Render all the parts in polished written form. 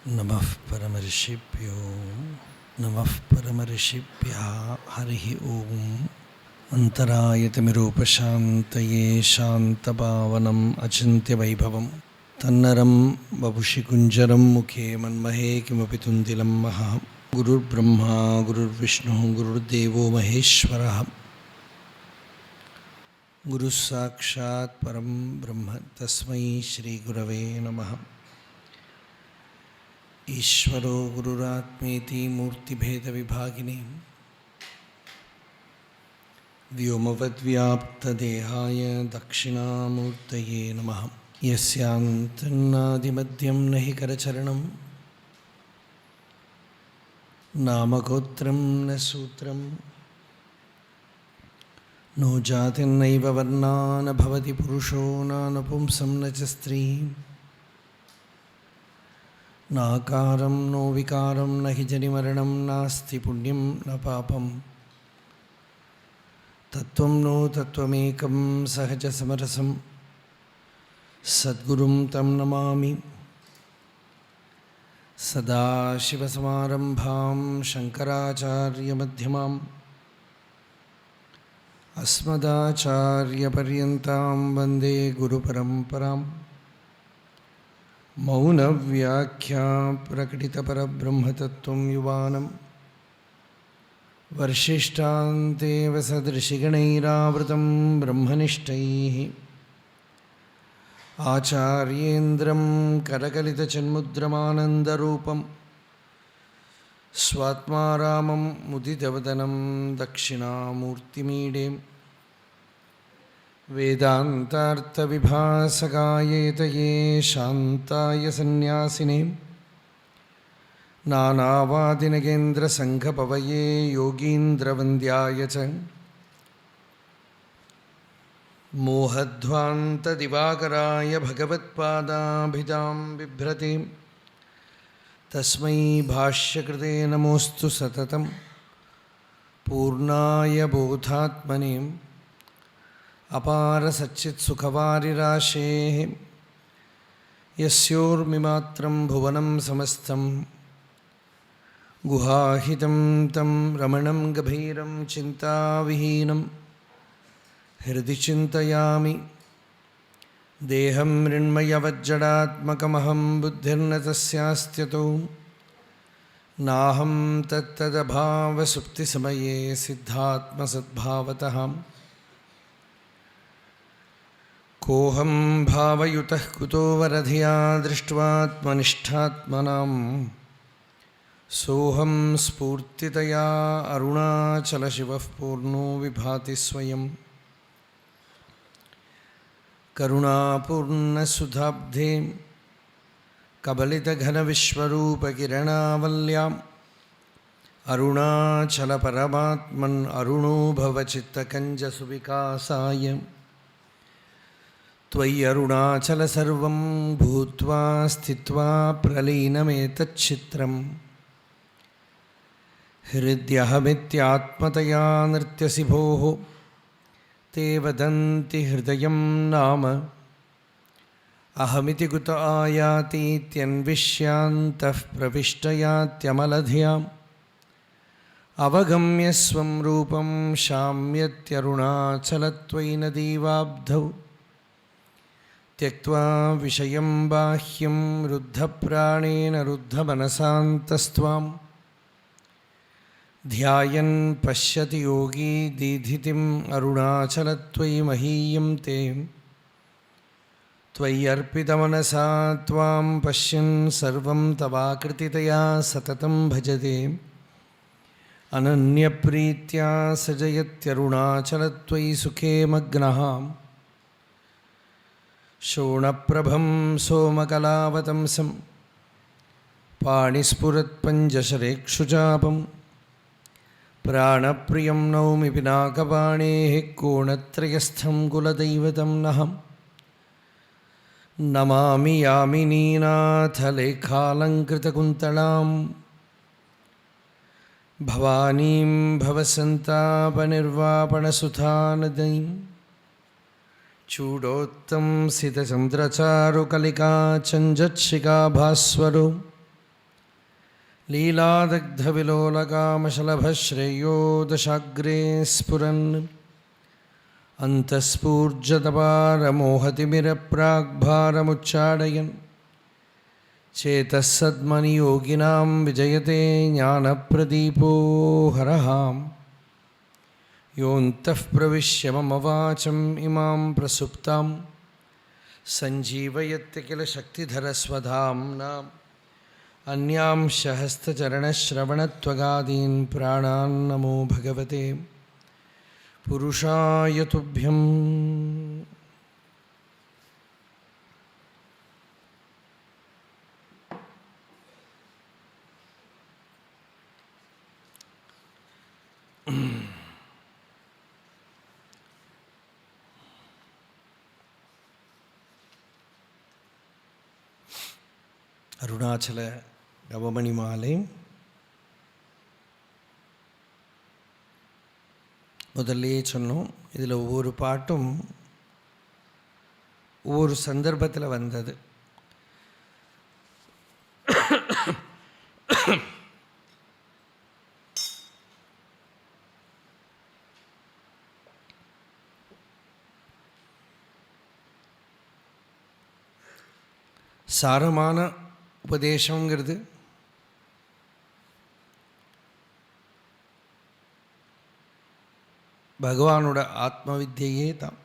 नमः परमर्षिभ्यो नमः परमर्षिभ्यः हरिः ओम् अन्तरायतिमिरोपशान्तये शान्तपावनम् अचिन्त्यवैभवं तन्नरं वपुषि कुञ्जरं मुखे मन्महे किमपि तुन्दिलं महः गुरुर्ब्रह्मा गुरुर्विष्णुः गुरुर्देवो महेश्वरः गुरुः साक्षात् परं ब्रह्म तस्मै श्रीगुरवे नमः। ईश्वरो गुरुरात्मेति मूर्तिभेदविभागिने व्योमवद्व्याप्तदेहाय दक्षिणामूर्तये नमः। यस्यान्तन्नादिमध्यं न हि करचरणं नामगोत्रं न सूत्रं नो जातिर्नैव वर्णा न भवति पुरुषो न नपुंसं न च स्त्री नाकारं नो विकारं न हि जनिमरणं नास्ति पुण्यं न पापं तत्त्वं नो तत्त्वमेकं सहजसमरसं सद्गुरुं तं नमामि। सदाशिवसमारम्भां शङ्कराचार्यमध्यमाम् अस्मदाचार्यपर्यन्तां वन्दे गुरुपरम्पराम्। मौनव्याख्या प्रकटितपरब्रह्मतत्त्वं युवानं वर्षिष्ठान्तेव सदृशिगणैरावृतं ब्रह्मनिष्ठैः आचार्येन्द्रं करकलितचिन्मुद्रमानन्दरूपं स्वात्मारामं मुदितवदनं दक्षिणामूर्तिमीडे वेदान्तार्थविभासकायेतये शान्ताय सन्न्यासिने नानावादिनगेन्द्रसङ्घपवये योगीन्द्रवन्द्याय च मोहध्वान्तदिवाकराय भगवत्पादाभिधां बिभ्रति तस्मै भाष्यकृते नमोऽस्तु सततं पूर्णाय बोधात्मने अपार सच्चित्सुखवारिराशेः यस्योर्मिमात्रं भुवनं समस्तं गुहाहितं तं रमणं गभीरं चिन्ताविहीनं हृदि चिन्तयामि। देहं मृण्मयवज्जडात्मकमहं बुद्धिर्न तस्यास्त्यतो नाहं तत्तदभावसुप्तिसमये सिद्धात्मसद्भावतः कोऽहं भावयुतः कुतो वरधिया दृष्ट्वात्मनिष्ठात्मनां सोऽहं स्फूर्तितया अरुणाचलशिवः पूर्णो विभाति स्वयं करुणापूर्णसुधाब्धे कबलितघनविश्वरूपकिरणावल्याम् अरुणाचलपरमात्मन् अरुणो भवचित्तकञ्जसुविकासाय त्वय्यरुणाचल सर्वं भूत्वा स्थित्वा प्रलीनमेतच्छित्रम् हृद्यहमित्यात्मतया नृत्यसि भोः ते वदन्ति हृदयं नाम अहमिति कुत आयातीत्यन्विष्यान्तः प्रविष्टयात्यमलधियाम् अवगम्य स्वं रूपं शाम्यत्यरुणाचलत्वयि नदीवाब्धौ त्यक्त्वा विषयं बाह्यं रुद्धप्राणेन रुद्धमनसान्तस्त्वां ध्यायन् पश्यति योगी दीधितिम् अरुणाचलत्वयि महीयं ते त्वय्यर्पितमनसा त्वां पश्यन् सर्वं तवाकृतितया सततं भजते अनन्यप्रीत्या सजयत्यरुणाचलत्वयि सुखे मग्नः शोणप्रभं सोमकलावतंसं पाणिस्फुरत्पञ्जशरेक्षुचापं प्राणप्रियं नौमि पिनाकपाणेः कोणत्रयस्थं कुलदैवतं नहं नमामि यामिनीनाथलेखालङ्कृतकुन्तलां भवानीं भवसन्तापनिर्वापणसुधानदीं चूडोत्तंसितचन्द्रचारुकलिका चञ्जत्शिखा भास्वरो लीलादग्धविलोलकामशलभश्रेयो दशाग्रे स्फुरन् अन्तःस्फूर्जतपारमोहतिमिरप्राग्भारमुच्चाटयन् चेतः सद्मनियोगिनां विजयते ज्ञानप्रदीपो हरहाम् योऽन्तः प्रविश्य मम वाचम् इमां प्रसुप्तां सञ्जीवयत्य किल शक्तिधरस्वधाम्ना अन्यांश हस्तचरणश्रवणत्वगादीन् प्राणान् नमो भगवते पुरुषाय तुभ्यम्. அருணாச்சல நவமணி மாலை முதல்லே சொன்னோம். இதில் ஒவ்வொரு பாட்டும் ஒவ்வொரு சந்தர்ப்பத்தில் வந்தது. சாரமான உபதேசங்கிறது பகவானோட ஆத்ம வித்யையே தான்.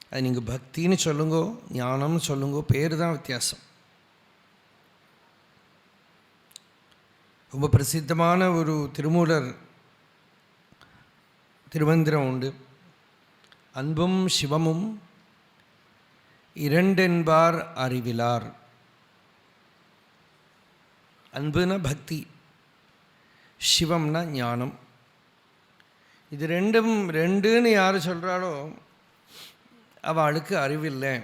அது நீங்கள் பக்தின்னு சொல்லுங்கோ, ஞானம்னு சொல்லுங்கோ, பேர் தான் வித்தியாசம். ரொம்ப பிரசித்தமான ஒரு திருமூலர் திருமந்திரம் உண்டு. அன்பும் சிவமும் இரண்டென்பார் அறிவிலார். அன்புனா பக்தி, சிவம்னா ஞானம். இது ரெண்டுன்னு யார் சொல்கிறாளோ அவளுக்கு அறிவில்லை.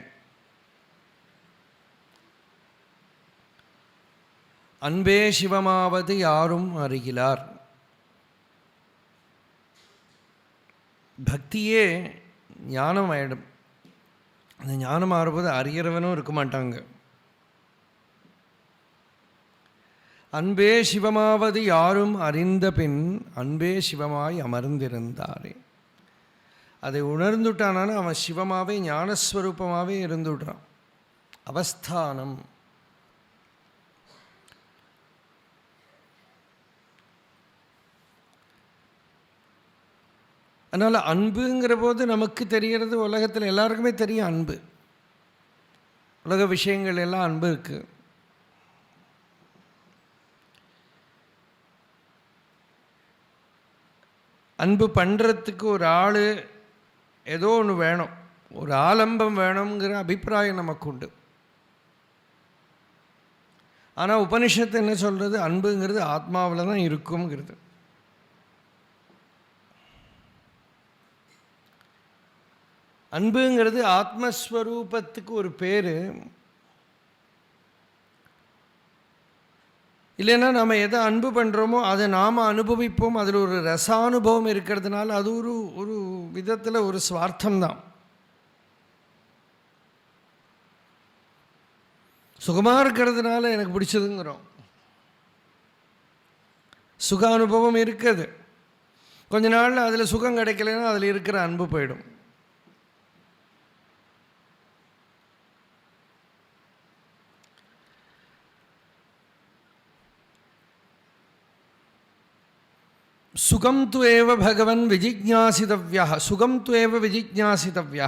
அன்பே சிவமாவது யாரும் அறிகிறார். பக்தியே ஞானம் ஆயிடும். அந்த ஞானம் ஆறும்போது அறிகிறவனும் இருக்க மாட்டாங்க. அன்பே சிவமாவது யாரும் அறிந்த பின் அன்பே சிவமாய் அமர்ந்திருந்தாரே. அதை உணர்ந்துட்டானான அவன் சிவமாவே ஞானஸ்வரூபமாகவே இருந்துவிட்றான். அவஸ்தானம். அதனால் அன்புங்கிற போது நமக்கு தெரிகிறது, உலகத்தில் எல்லாருக்குமே தெரியும் அன்பு. உலக விஷயங்கள் எல்லாம் அன்பு இருக்குது. அன்பு பண்ணுறதுக்கு ஒரு ஆள் ஏதோ ஒன்று வேணும், ஒரு ஆலம்பம் வேணுங்கிற அபிப்பிராயம் நமக்கு உண்டு. ஆனால் உபனிஷத்து என்ன சொல்கிறது? அன்புங்கிறது ஆத்மாவில் தான் இருக்குங்கிறது. அன்புங்கிறது ஆத்மஸ்வரூபத்துக்கு ஒரு பேர். இல்லைன்னா நம்ம எதை அன்பு பண்ணுறோமோ அதை நாம் அனுபவிப்போம். அதில் ஒரு ரசானுபவம் இருக்கிறதுனால அது ஒரு விதத்தில் ஒரு ஸ்வார்த்தம்தான். சுகமாக இருக்கிறதுனால எனக்கு பிடிச்சதுங்கிறோம். சுக அனுபவம் இருக்குது. கொஞ்ச நாளில் அதில் சுகம் கிடைக்கலைன்னா அதில் இருக்கிற அன்பு போயிடும். சுகம் து ஏவ பகவன் விஜிக்ஞாசிதவ்யா. சுகம் து ஏவ விஜிக்ஞாசிதவ்யா.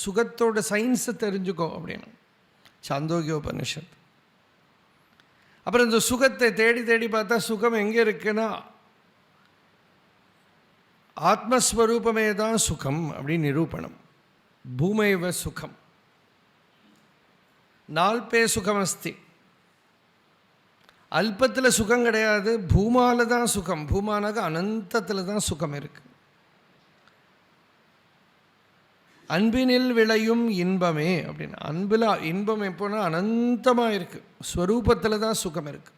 சுகத்தோட சயின்ஸை தெரிஞ்சுக்கோ அப்படின்னு சாந்தோக்கியோபனிஷத். அப்புறம் இந்த சுகத்தை தேடி தேடி பார்த்தா சுகம் எங்கே இருக்குன்னா ஆத்மஸ்வரூபமே தான் சுகம் அப்படின்னு நிரூபணம். பூமைவ சுகம் நால்பே சுகம் அஸ்தி. அல்பத்தில் சுகம் கிடையாது, பூமால தான் சுகம். பூமானாக அனந்தத்தில் தான் சுகம் இருக்கு. அன்பினில் விளையும் இன்பமே அப்படின்னு. அன்பில் இன்பம் எப்போனா அனந்தமாக இருக்கு. ஸ்வரூபத்தில் தான் சுகம் இருக்கு.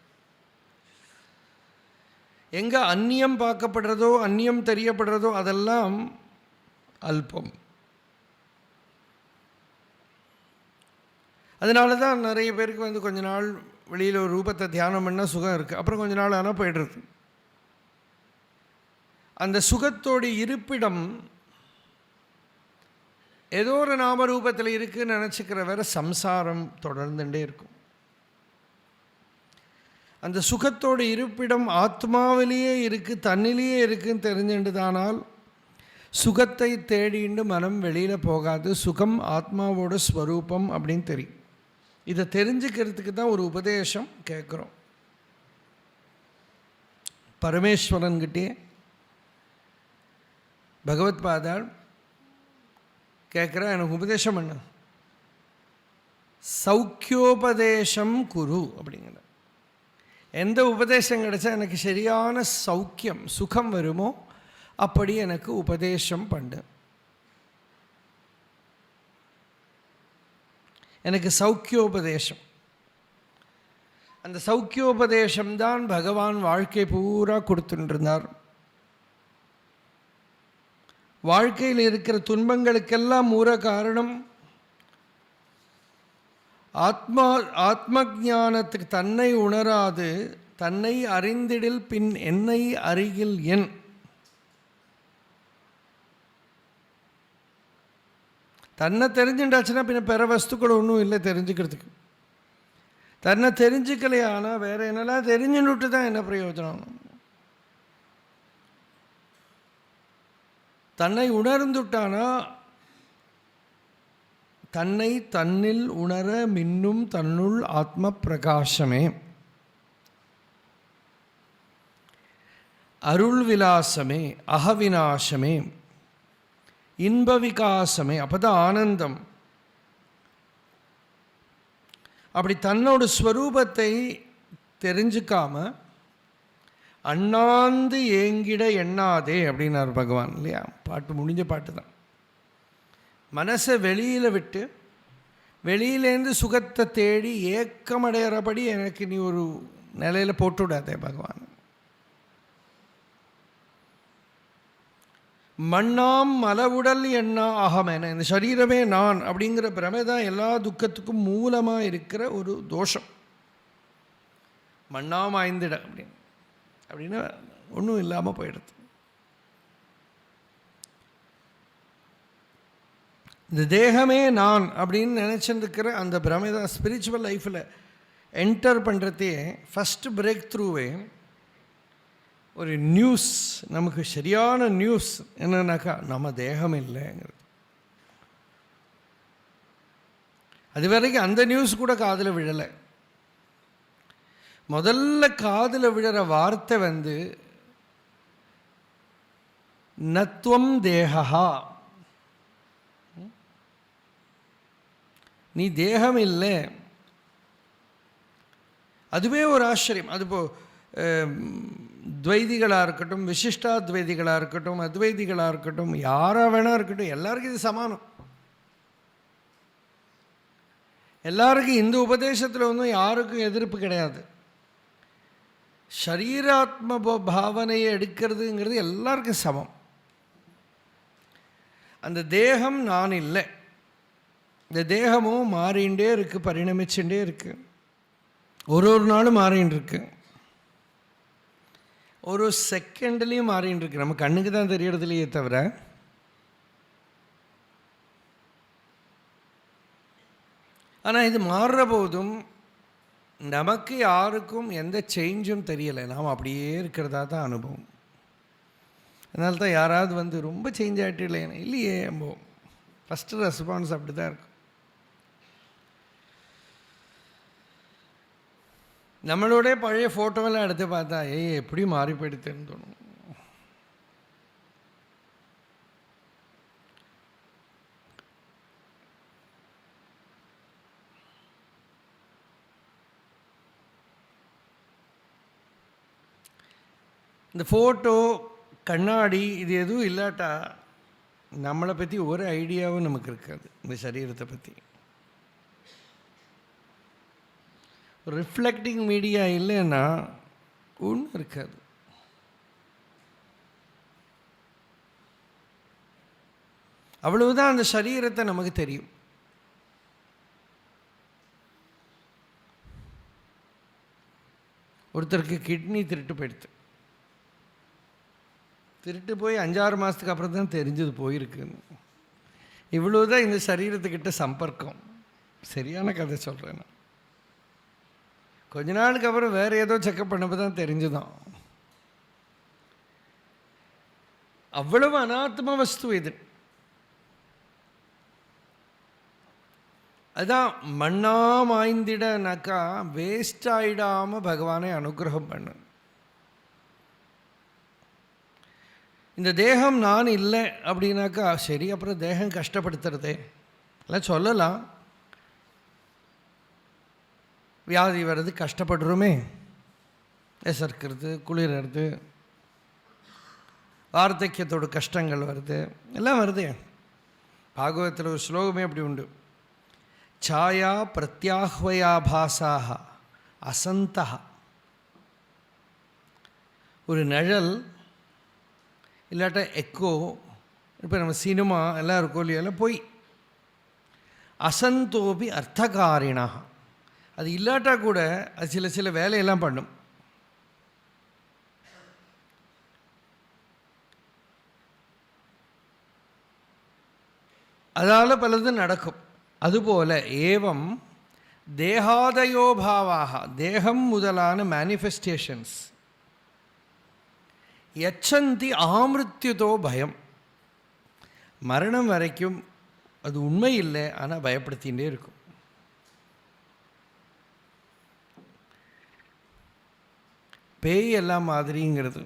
எங்கே அந்நியம் பார்க்கப்படுறதோ அந்நியம் தெரியப்படுறதோ அதெல்லாம் அல்பம். அதனால தான் நிறைய பேருக்கு வந்து கொஞ்ச நாள் வெளியில் ஒரு ரூபத்தை தியானம் பண்ணால் சுகம் இருக்குது, அப்புறம் கொஞ்ச நாள் ஆனால் போய்டுறது. அந்த சுகத்தோட இருப்பிடம் ஏதோ ஒரு நாமரூபத்தில் இருக்குதுன்னு நினச்சிக்கிற வேற சம்சாரம் தொடர்ந்துட்டே இருக்கும். அந்த சுகத்தோட இருப்பிடம் ஆத்மாவிலேயே இருக்குது, தன்னிலேயே இருக்குதுன்னு தெரிஞ்சுட்டுதானால் சுகத்தை தேடிண்டு மனம் வெளியில் போகாது. சுகம் ஆத்மாவோட ஸ்வரூபம் அப்படின்னு தெரியும். இதை தெரிஞ்சுக்கிறதுக்கு தான் ஒரு உபதேசம் கேட்குறோம். பரமேஸ்வரன்கிட்டே பகவத் பாதாள் கேட்குற, எனக்கு உபதேசம் பண்ண, சௌக்கியோபதேசம் குரு அப்படிங்கிற. எந்த உபதேசம் கிடைச்சா எனக்கு சரியான சௌக்கியம் சுகம் வருமோ அப்படி எனக்கு உபதேசம் பண்ணு. எனக்கு சௌக்கியோபதேசம். அந்த சௌக்கியோபதேசம்தான் பகவான் வாழ்க்கை பூரா கொடுத்துட்டுருந்தார். வாழ்க்கையில் இருக்கிற துன்பங்களுக்கெல்லாம் மூல காரணம் ஆத்ம ஞானத்துக்கு தன்னை உணராது தன்னை அறிந்திடில் பின் என்னை அருகில் என். தன்னை தெரிஞ்சுட்டாச்சுன்னா பின்ன பிற வஸ்துக்கள் ஒன்றும் இல்லை தெரிஞ்சுக்கிறதுக்கு. தன்னை தெரிஞ்சுக்கலையானா வேற என்னெல்லாம் தெரிஞ்சுன்னுட்டு தான் என்ன பிரயோஜனம்? தன்னை உணர்ந்துட்டானா தன்னை தன்னில் உணர மின்னும் தன்னுள் ஆத்ம பிரகாசமே, அருள் விலாசமே, அகவிநாசமே, இன்ப விகாசமே. அப்போதான் ஆனந்தம். அப்படி தன்னோட ஸ்வரூபத்தை தெரிஞ்சுக்காம அண்ணாந்து ஏங்கிட எண்ணாதே அப்படின்னார் பகவான் இல்லையா? பாட்டு முடிஞ்ச பாட்டு தான். மனசை வெளியில் விட்டு வெளியிலேருந்து சுகத்தை தேடி ஏக்கமடைகிறபடி எனக்கு நீ ஒரு நிலையில் போட்டு விடாதே பகவான். மண்ணாம் மலவுடல் எண்ணா அகமென. இந்த சரீரமே நான் அப்படிங்கிற பிரமை தான் எல்லா துக்கத்துக்கும் மூலமாக இருக்கிற ஒரு தோஷம். மண்ணாம் ஆய்ந்திட அப்படின்னு ஒன்றும் இல்லாமல் போயிடுது. இந்த தேகமே நான் அப்படின்னு நினச்சிருக்கிற அந்த பிரமை தான் ஸ்பிரிச்சுவல் லைஃப்பில் என்டர் பண்ணுறதே ஃபஸ்ட்டு பிரேக் த்ரூவே ஒரு நியூஸ். நமக்கு சரியான நியூஸ் என்னன்னாக்கா நம்ம தேகம் இல்லைங்கிறது. அது வரைக்கும் அந்த நியூஸ் கூட காதில் விழலை. முதல்ல காதில் விழுற வார்த்தை வந்து நத்வம் தேகா, நீ தேகம் இல்லை. அதுவே ஒரு ஆச்சரியம். அது இப்போ துவைதிகளாக இருக்கட்டும், விசிஷ்டாத்வைதிகளாக இருக்கட்டும், அத்வைதிகளாக இருக்கட்டும், யாராக வேணா இருக்கட்டும், எல்லாருக்கும் இது சமானம். எல்லாருக்கும் இந்த உபதேசத்தில் ஒன்றும் யாருக்கும் எதிர்ப்பு கிடையாது. ஷரீராத்ம பாவனையை எடுக்கிறதுங்கிறது எல்லாருக்கும் சமம். அந்த தேகம் நான் இல்லை. இந்த தேகமும் மாறிண்டே இருக்குது, பரிணமிச்சுட்டே இருக்குது. ஒரு நாளும் மாறின்னு இருக்கு, ஒரு செகண்ட்லேயும் மாறின்னு இருக்கு. நம்ம கண்ணுக்கு தான் தெரியறதுலையே தவிர ஆனால் இது மாறுற போதும் நமக்கு யாருக்கும் எந்த சேஞ்சும் தெரியலை. நாம் அப்படியே இருக்கிறதா தான் அனுபவம். அதனால தான் யாராவது வந்து ரொம்ப சேஞ்ச் ஆகிட்டு இல்லையே ஃபஸ்ட்டு ரெஸ்பான்ஸ் அப்படி தான் இருக்கும். நம்மளோட பழைய ஃபோட்டோவெல்லாம் எடுத்து பார்த்தா எப்படி மாறி போயிடுதுன்னு தோணும். இந்த ஃபோட்டோ கண்ணாடி இது எதுவும் இல்லாட்டா நம்மளை பற்றி ஒரு ஐடியாவும் நமக்கு இருக்காது. இந்த சரீரத்தை பற்றி ரிஃப்ளெக்டிங் மீடியா இல்லைன்னா ஒன்றும் இருக்காது. அவ்வளவுதான் அந்த சரீரத்தை நமக்கு தெரியும். ஒருத்தருக்கு கிட்னி திருட்டு போயிடுது. திருட்டு போய் 5-6 மாதத்துக்கு அப்புறம் தான் தெரிஞ்சது போயிருக்குன்னு. இவ்வளோதான் இந்த சரீரத்துக்கிட்ட சம்பர்க்கம். சரியான கதை சொல்கிறேன் நான். கொஞ்ச நாளுக்கு அப்புறம் வேறு ஏதோ செக்கப் பண்ணப்போ தான் தெரிஞ்சுதான். அவ்வளவு அனாத்ம வஸ்து இது. அதான் மண்ணா மாய்ந்திடனாக்கா வேஸ்ட் ஆகிடாமல் பகவானை அனுகிரகம் பண்ணு. இந்த தேகம் நான் இல்லை அப்படின்னாக்கா சரி, அப்புறம் தேகம் கஷ்டப்படுத்துறதே எல்லாம் சொல்லலாம். வியாதி வர்றது கஷ்டப்படுறோமே, எசர்க்கிறது, குளிர்றது, வார்த்தக்கியத்தோட கஷ்டங்கள் வருது, எல்லாம் வருது. பாகவத்தில் ஒரு ஸ்லோகமே அப்படி உண்டு. சாயா பிரத்யாஹ்வயாபாசாக அசந்தா. ஒரு நிழல் இல்லாட்ட எக்கோ, இப்போ நம்ம சினிமா எல்லாம் இருக்கோ இல்லையெல்லாம் போய் அசந்தோபி அர்த்தகாரிணா. அது இல்லாட்டா கூட அது சில வேலையெல்லாம் பண்ணும். அதால் பலது நடக்கும். அதுபோல ஏவம் தேகாதயோபாவாக, தேகம் முதலான மேனிஃபெஸ்டேஷன்ஸ் யச்சந்தி ஆமிருத்யுதோ பயம். மரணம் வரைக்கும் அது உண்மை இல்லை, ஆனால் பயப்படுத்திகிட்டே இருக்கும். பேய் எல்லாம் மாதிரிங்கிறது.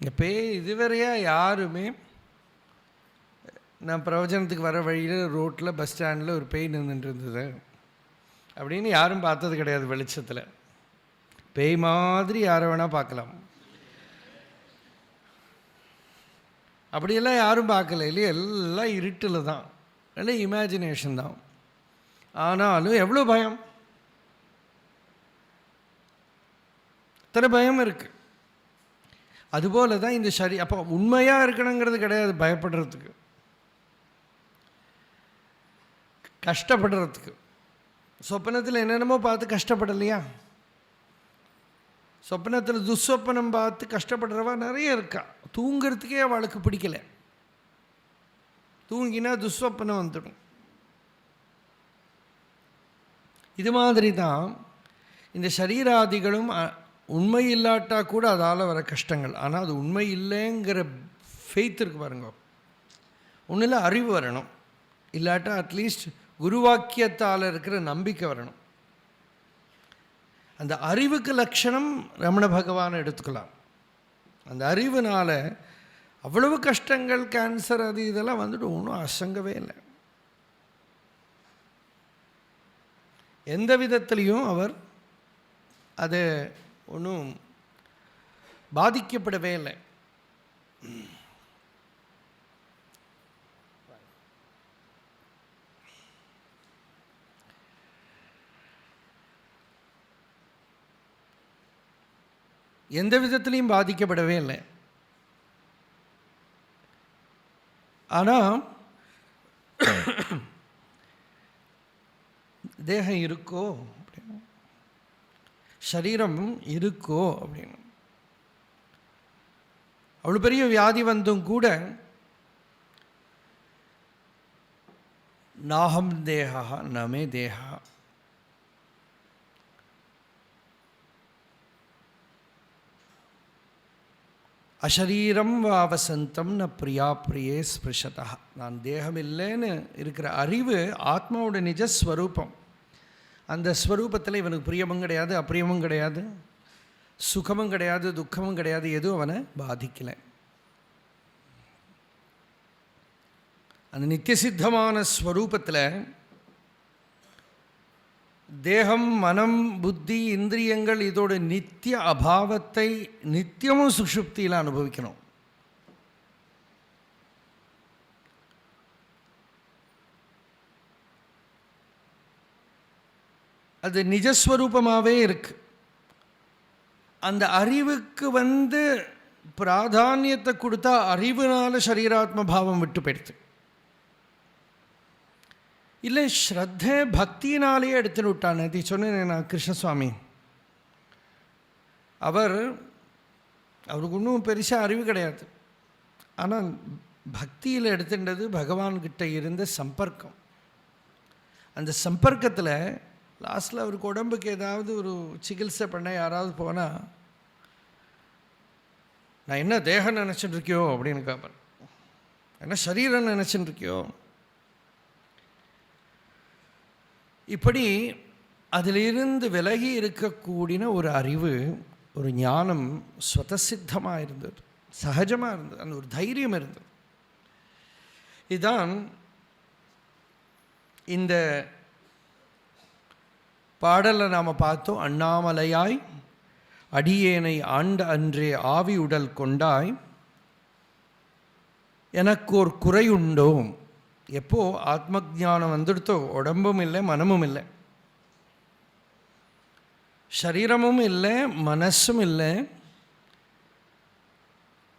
இந்த பேய் இதுவரையாக யாருமே, நான் பிரவச்சனத்துக்கு வர வழியில் ரோட்டில் பஸ் ஸ்டாண்டில் ஒரு பேய் நின்றுட்டு இருந்தது அப்படின்னு யாரும் பார்த்தது கிடையாது. வெளிச்சத்தில் பேய் மாதிரி யாரை வேணால் பார்க்கலாம், அப்படியெல்லாம் யாரும் பார்க்கல இல்லையா. எல்லாம் இருட்டில் தான், எல்லாம் இமேஜினேஷன் தான். ஆனாலும் எவ்வளோ பயம், இத்தனை பயம் இருக்குது. அதுபோல தான் இந்த அப்போ உண்மையாக இருக்கணுங்கிறது கிடையாது பயப்படுறதுக்கு, கஷ்டப்படுறதுக்கு. சொப்பனத்தில் என்னென்னமோ பார்த்து கஷ்டப்படலையா? சொப்பனத்தில் துஸ்வப்பனம் பார்த்து கஷ்டப்படுறவா நிறைய இருக்கா. தூங்கிறதுக்கே அவளுக்கு பிடிக்கல, தூங்கினா துஸ்வப்பனம் வந்துடும். இது மாதிரி தான் இந்த சரீராதிகளும் உண்மை இல்லாட்டா கூட அதால் வர கஷ்டங்கள். ஆனால் அது உண்மை இல்லைங்கிற ஃபெய்த் இருக்கு பாருங்க. ஒன்றில் அறிவு வரணும், இல்லாட்டா அட்லீஸ்ட் குருவாக்கியத்தால் இருக்கிற நம்பிக்கை வரணும். அந்த அறிவுக்கு லட்சணம் ரமண பகவானை எடுத்துக்கலாம். அந்த அறிவுனால் அவ்வளவு கஷ்டங்கள், கேன்சர், அது இதெல்லாம் வந்துட்டு ஒன்றும் அசங்கவே இல்லை. எந்த விதத்துலேயும் அவர் அது ஒன்றும் பாதிக்கப்படவே இல்லை. எந்த விதத்துலேயும் பாதிக்கப்படவே இல்லை. ஆனால் தேகம் இருக்கோ அப்படின்னு, சரீரம் இருக்கோ அப்படின்னு, அவ்வளோ பெரிய வியாதி வந்தும் கூட நாகம் தேகா நமே தேகா, அஷரீரம் வாவசந்தம் ந பிரியா பிரியே ஸ்பிருஷதா. நான் தேகம் இல்லைன்னு இருக்கிற அறிவு ஆத்மாவோட நிஜஸ்வரூபம். அந்த ஸ்வரூபத்தில் இவனுக்கு பிரியமும் கிடையாது, அப்பிரியமும் கிடையாது, சுகமும் கிடையாது, துக்கமும் கிடையாது, எதுவும் அவனை பாதிக்கலை. அந்த நித்தியசித்தமான ஸ்வரூபத்தில் தேகம், மனம், புத்தி, இந்திரியங்கள் இதோட நித்திய அபாவத்தை நித்தியமும் சுஷுப்தியில் அனுபவிக்கணும். அது நிஜஸ்வரூபமாகவே இருக்கு. அந்த அறிவுக்கு பிராதானியத்தை கொடுத்தா அறிவுனால சரீராத்ம பாவம் விட்டு போயிடுது. இல்லை ஸ்ரத்தை பக்தினாலேயே எடுத்துன்னு விட்டான். இது சொன்னேன் நான், கிருஷ்ணசுவாமி அவருக்கு ஒன்றும் பெருசாக அறிவு கிடையாது. ஆனால் பக்தியில் எடுத்துட்டது பகவான்கிட்ட இருந்த சம்பர்க்கம். அந்த சம்பர்க்கத்தில் லாஸ்ட்டில் அவருக்கு உடம்புக்கு ஏதாவது ஒரு சிகிச்சை பண்ண யாராவது போனால், நான் என்ன தேகம் நினச்சிட்டு இருக்கியோ அப்படின்னு கேட்பேன், என்ன சரீரம் நினச்சிட்டு இருக்கியோ. இப்படி அதிலிருந்து விலகி இருக்கக்கூடிய ஒரு அறிவு, ஒரு ஞானம் ஸ்வதசித்தமாக இருந்தது, சகஜமாக இருந்தது, அந்த ஒரு தைரியம் இருந்தது. இதுதான் இந்த பாடலில் நாம் பார்த்தோம். அண்ணாமலையாய் அடியேனை ஆண்ட அன்றே ஆவி உடல் கொண்டாய், எனக்கு ஒரு குறை உண்டோ. எப்போ ஆத்ம ஞானம் வந்துடுத்தோ உடம்பும் இல்லை, மனமும் இல்லை, சரீரமும் இல்லை, மனசும் இல்லை,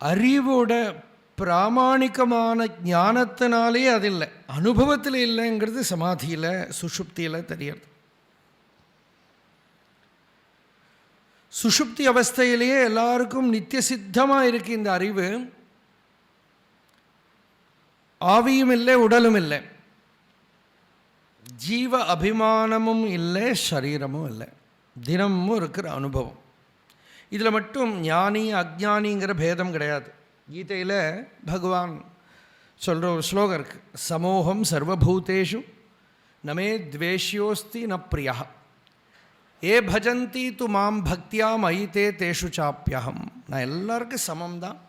அறிவோட பிராமாணிகமான ஞானத்தினாலே அது இல்லை, அனுபவத்தில் இல்லைங்கிறது சமாதியில் சுஷுப்தியில் தெரியாது. சுஷுப்தி அவஸ்தையிலேயே எல்லாருக்கும் நித்திய சித்தமாக இருக்கு இந்த அறிவு. ஆவியும் இல்லை, உடலும் இல்லை, ஜீவ அபிமானமும் இல்லை, சரீரமும் இல்லை, தினமும் இருக்கிற அனுபவம். இதில் மட்டும் ஞானி அஜ்ஞானிங்கிற பேதம் கிடையாது. கீதையில் பகவான் சொல்கிற ஒரு ஸ்லோகம் இருக்குது, சமோகம் சர்வபூதேஷு நமே துவேஷ்யோஸ்தி ந பிரியா, ஏ பஜந்தி து மாம் பக்தியா மயிதே தேஷு சாப்பியகம். நான் எல்லாருக்கும் சமம் தான்,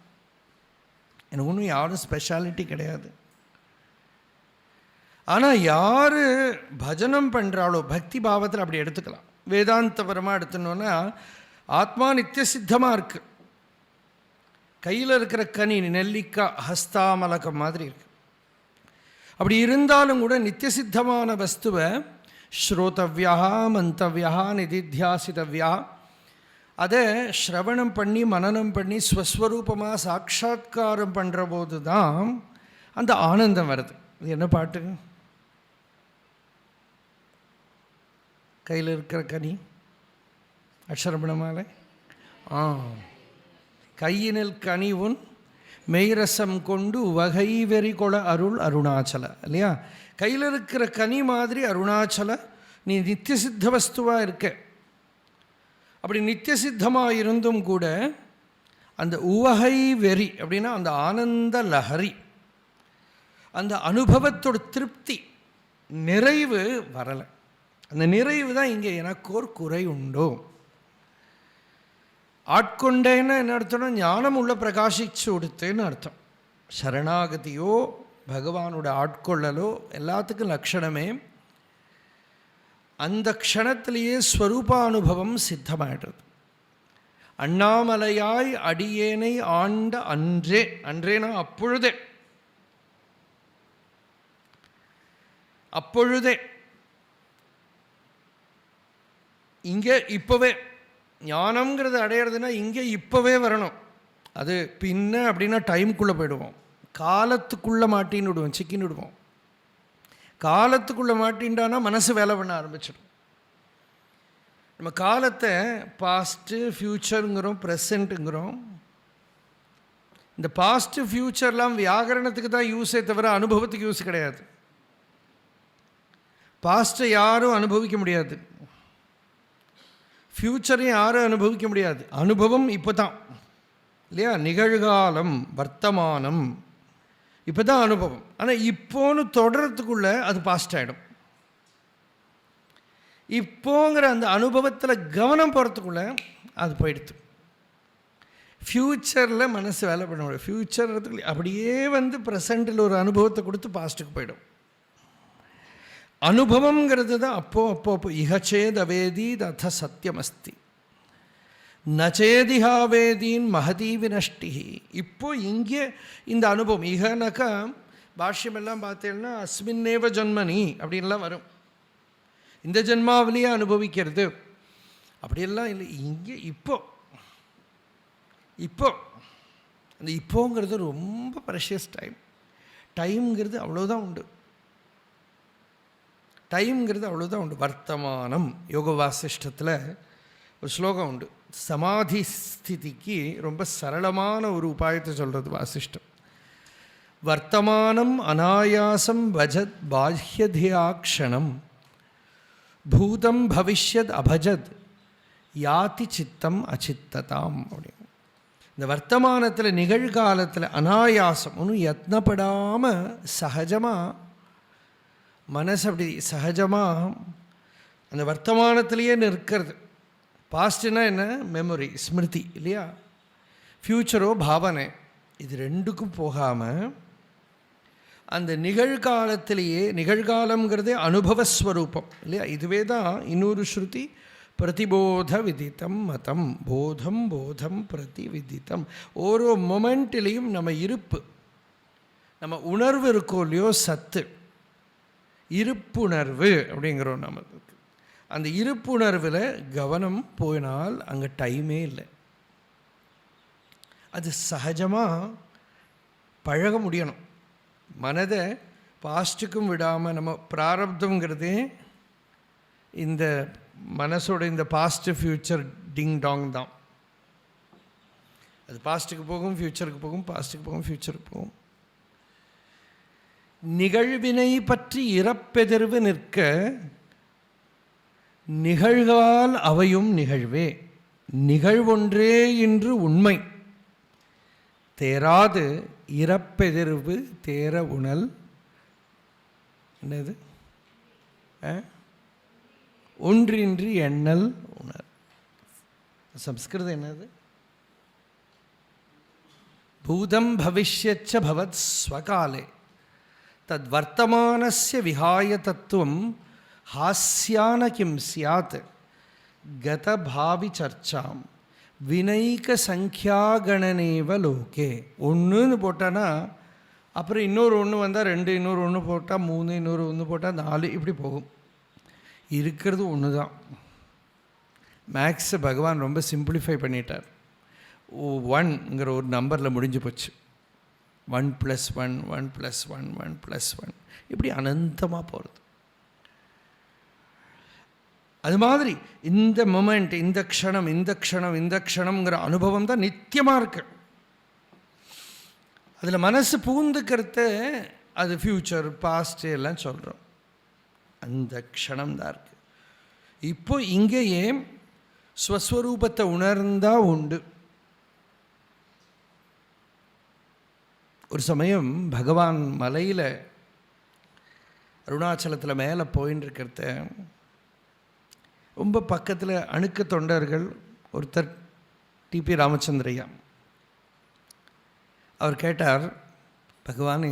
எனக்கு ஒன்றும் யாரும் ஸ்பெஷாலிட்டி கிடையாது. ஆனால் யார் பஜனம் பண்ணுறாளோ, பக்தி பாவத்தில் அப்படி எடுத்துக்கலாம். வேதாந்தபரமாக எடுத்துனோன்னா ஆத்மா நித்திய சித்தமாக இருக்குது. கையில் இருக்கிற கனி நெல்லிக்காய் ஹஸ்தாமலகம் மாதிரி இருக்குது. அப்படி இருந்தாலும் கூட நித்திய சித்தமான வஸ்துவை ஸ்ரோதவ்யா மந்தவ்யா நிதித்தியாசிதவ்யா, அதை ஸ்ரவணம் பண்ணி மனனம் பண்ணி ஸ்வஸ்வரூபமாக சாட்சாத்காரம் பண்ணுற போது தான் அந்த ஆனந்தம் வருது. இது என்ன பாட்டு? கையில் இருக்கிற கனி அக்ஷரபணமாலை, கையினில் கனிவுன் மெய்ரசம் கொண்டு வகை வெறி கொள அருள் அருணாச்சல. இல்லையா? கையில் இருக்கிற கனி மாதிரி அருணாச்சல, நீ நித்திய சித்த வஸ்துவாக இருக்க. அப்படி நித்திய சித்தமாக இருந்தும் கூட அந்த உவகை வெறி அப்படின்னா அந்த ஆனந்த லஹரி, அந்த அனுபவத்தோட திருப்தி, நிறைவு வரலை. அந்த நிறைவு தான் இங்கே எனக்கு ஒரு குறை உண்டோ. ஆட்கொண்டேன்னு என்ன அர்த்தம்னா ஞானம் உள்ள பிரகாசிச்சு கொடுத்தேன்னு அர்த்தம். சரணாகதியோ பகவானோட ஆட்கொள்ளலோ எல்லாத்துக்கும் லட்சணமே அந்த க்ஷணத்திலேயே ஸ்வரூபானுபவம் சித்தமாயிடுறது. அண்ணாமலையாய் அடியேனை ஆண்ட அன்றே, அன்றேனா அப்பொழுதே, அப்பொழுதே இங்கே இப்போவே ஞானம்ங்கிறது அடையிறதுன்னா இங்கே இப்போவே வரணும். அது பின்ன அப்படின்னா டைமுக்குள்ளே போயிடுவோம், காலத்துக்குள்ளே மாட்டின்னு விடுவோம், சிக்கின்னு விடுவோம். காலத்துக்குள்ளே மாட்டின்டானா மனசு வேலை பண்ண ஆரம்பிச்சிடும். நம்ம காலத்தை பாஸ்ட்டு ஃப்யூச்சருங்கிறோம், ப்ரெசண்ட்டுங்கிறோம். இந்த பாஸ்ட்டு ஃப்யூச்சர்லாம் வியாகரணத்துக்கு தான் யூஸே தவிர அனுபவத்துக்கு யூஸ் கிடையாது. பாஸ்ட்டை யாரும் அனுபவிக்க முடியாது, ஃப்யூச்சரையும் யாரும் அனுபவிக்க முடியாது. அனுபவம் இப்போ தான் இல்லையா? நிகழ்காலம் வர்த்தமானம் இப்போ தான் அனுபவம். ஆனால் இப்போன்னு தொடரத்துக்குள்ளே அது பாஸ்ட் ஆகிடும். இப்போங்கிற அந்த அனுபவத்தில் கவனம் போகிறதுக்குள்ளே அது போயிடுது. ஃப்யூச்சரில் மனசு வேலை பண்ண முடியும். ஃப்யூச்சர்றதுக்குள்ளே அப்படியே ப்ரெசண்ட்டில் ஒரு அனுபவத்தை கொடுத்து பாஸ்ட்டுக்கு போயிடும். அனுபவங்கிறது தான் அப்போ இகச்சேத் அவேதி தத சத்தியமஸ்தி நச்சேதிஹாவேதீன் மகதி வினஷ்டி. இப்போ இங்கே இந்த அனுபவம் இகனாக்கா பாஷ்யமெல்லாம் பார்த்தேன்னா அஸ்மின்னேவ ஜன்மனி அப்படின்லாம் வரும். இந்த ஜென்மாவிலேயே அனுபவிக்கிறது அப்படியெல்லாம் இல்லை. இங்கே இப்போ அந்த இப்போங்கிறது ரொம்ப ப்ரெஷியஸ் டைம்ங்கிறது அவ்வளோதான் உண்டு. டைம்ங்கிறது அவ்வளோதான் உண்டு. வர்த்தமானம் யோக வாசிஷ்டத்தில் ஒரு ஸ்லோகம் உண்டு, சமாதி ஸ்திதிக்கு ரொம்ப சரளமான ஒரு உபாயத்தை சொல்கிறது வாசிஷ்டம். வர்த்தமானம் அநாயாசம் வஜத் பாஹ்யதியாக்ஷணம் பூதம் பவிஷ்யத் அபஜத் யாதி சித்தம் அச்சித்ததாம் அப்படின்னு. இந்த வர்த்தமானத்தில் நிகழ்காலத்தில் அநாயாசம் ஒன்றும் யத்னப்படாமல் சகஜமாக மனசு அப்படி சகஜமாக அந்த வர்த்தமானத்திலேயே நிற்கிறது. பாஸ்ட்னா என்ன? மெமரி, ஸ்மிருதி இல்லையா? ஃப்யூச்சரோ பாவனை. இது ரெண்டுக்கும் போகாமல் அந்த நிகழ்காலத்திலேயே, நிகழ்காலங்கிறதே அனுபவஸ்வரூபம் இல்லையா? இதுவே தான் இன்னொரு ஸ்ருதி, பிரதிபோத விதித்தம் மதம், போதம் போதம் பிரதி விதித்தம். ஓரோ மொமெண்ட்லேயும் நம்ம இருப்பு, நம்ம உணர்வு இருக்கோ இல்லையோ, சத்து இருப்புணர்வு அப்படிங்கிறோம். நமக்கு அந்த இருப்புணர்வில் கவனம் போயினால் அங்கே டைமே இல்லை. அது சகஜமாக பழக முடியணும். மனதை பாஸ்ட்டுக்கும் விடாமல், நம்ம பிராரப்தங்கிறதே இந்த மனசோட இந்த பாஸ்ட்டு ஃப்யூச்சர் டிங் டாங் தான். அது பாஸ்ட்டுக்கு போகும், ஃப்யூச்சருக்கு போகும், பாஸ்ட்டுக்கு போகும், ஃப்யூச்சருக்கு போகும். நிகழ்வினை பற்றி இறப்பெதிர்வு நிற்க நிகழ்கால் அவையும் நிகழ்வே, நிகழ்வொன்றே இன்று உண்மை தேராது இறப்பெதிர்வு தேர உணல். என்னது? ஒன்றின்றி எண்ணல் உணர். சம்ஸ்கிருதம் என்னது? பூதம் பவிஷ்யச்ச பவத் ஸ்வகாலே தத் வர்த்தமானஸ்ய விஹாய தத்துவம் ஹாஸ்யான கிம் சியாத் கதபாவி சர்ச்சாம் வினைக சங்கியாகணனேவ லோகே. ஒன்றுன்னு போட்டான்னா அப்புறம் இன்னொரு ஒன்று வந்தால் 2, இன்னொரு ஒன்று போட்டால் 3, இன்னொரு ஒன்று போட்டால் 4, இப்படி போகும். இருக்கிறது ஒன்று தான். மேக்ஸை பகவான் ரொம்ப சிம்பிளிஃபை பண்ணிட்டார். 1ங்கிற ஒரு நம்பரில் முடிஞ்சு போச்சு. 1 + 1 1 + 1 1 + 1 இப்படி அனந்தமாக போகிறது. அது மாதிரி இந்த மொமெண்ட், இந்த க்ஷணம், இந்த க்ஷணம், இந்த க்ஷணம்ங்கிற அனுபவம் தான் நித்தியமாக இருக்கு. அதில் மனசு பூந்துக்கிறது அது ஃப்யூச்சர், பாஸ்ட் எல்லாம் சொல்கிறோம். அந்த க்ஷணம் தான் இருக்கு. இப்போ இங்கேயே ஸ்வஸ்வரூபத்தை உணர்ந்தால் உண்டு. ஒரு சமயம் பகவான் மலையில் அருணாச்சலத்தில் மேலே போயின்னு இருக்கிறத ரொம்ப பக்கத்தில் அணுக்க தொண்டர்கள் ஒருத்தர் டிபி ராமச்சந்திரையா, அவர் கேட்டார், பகவானே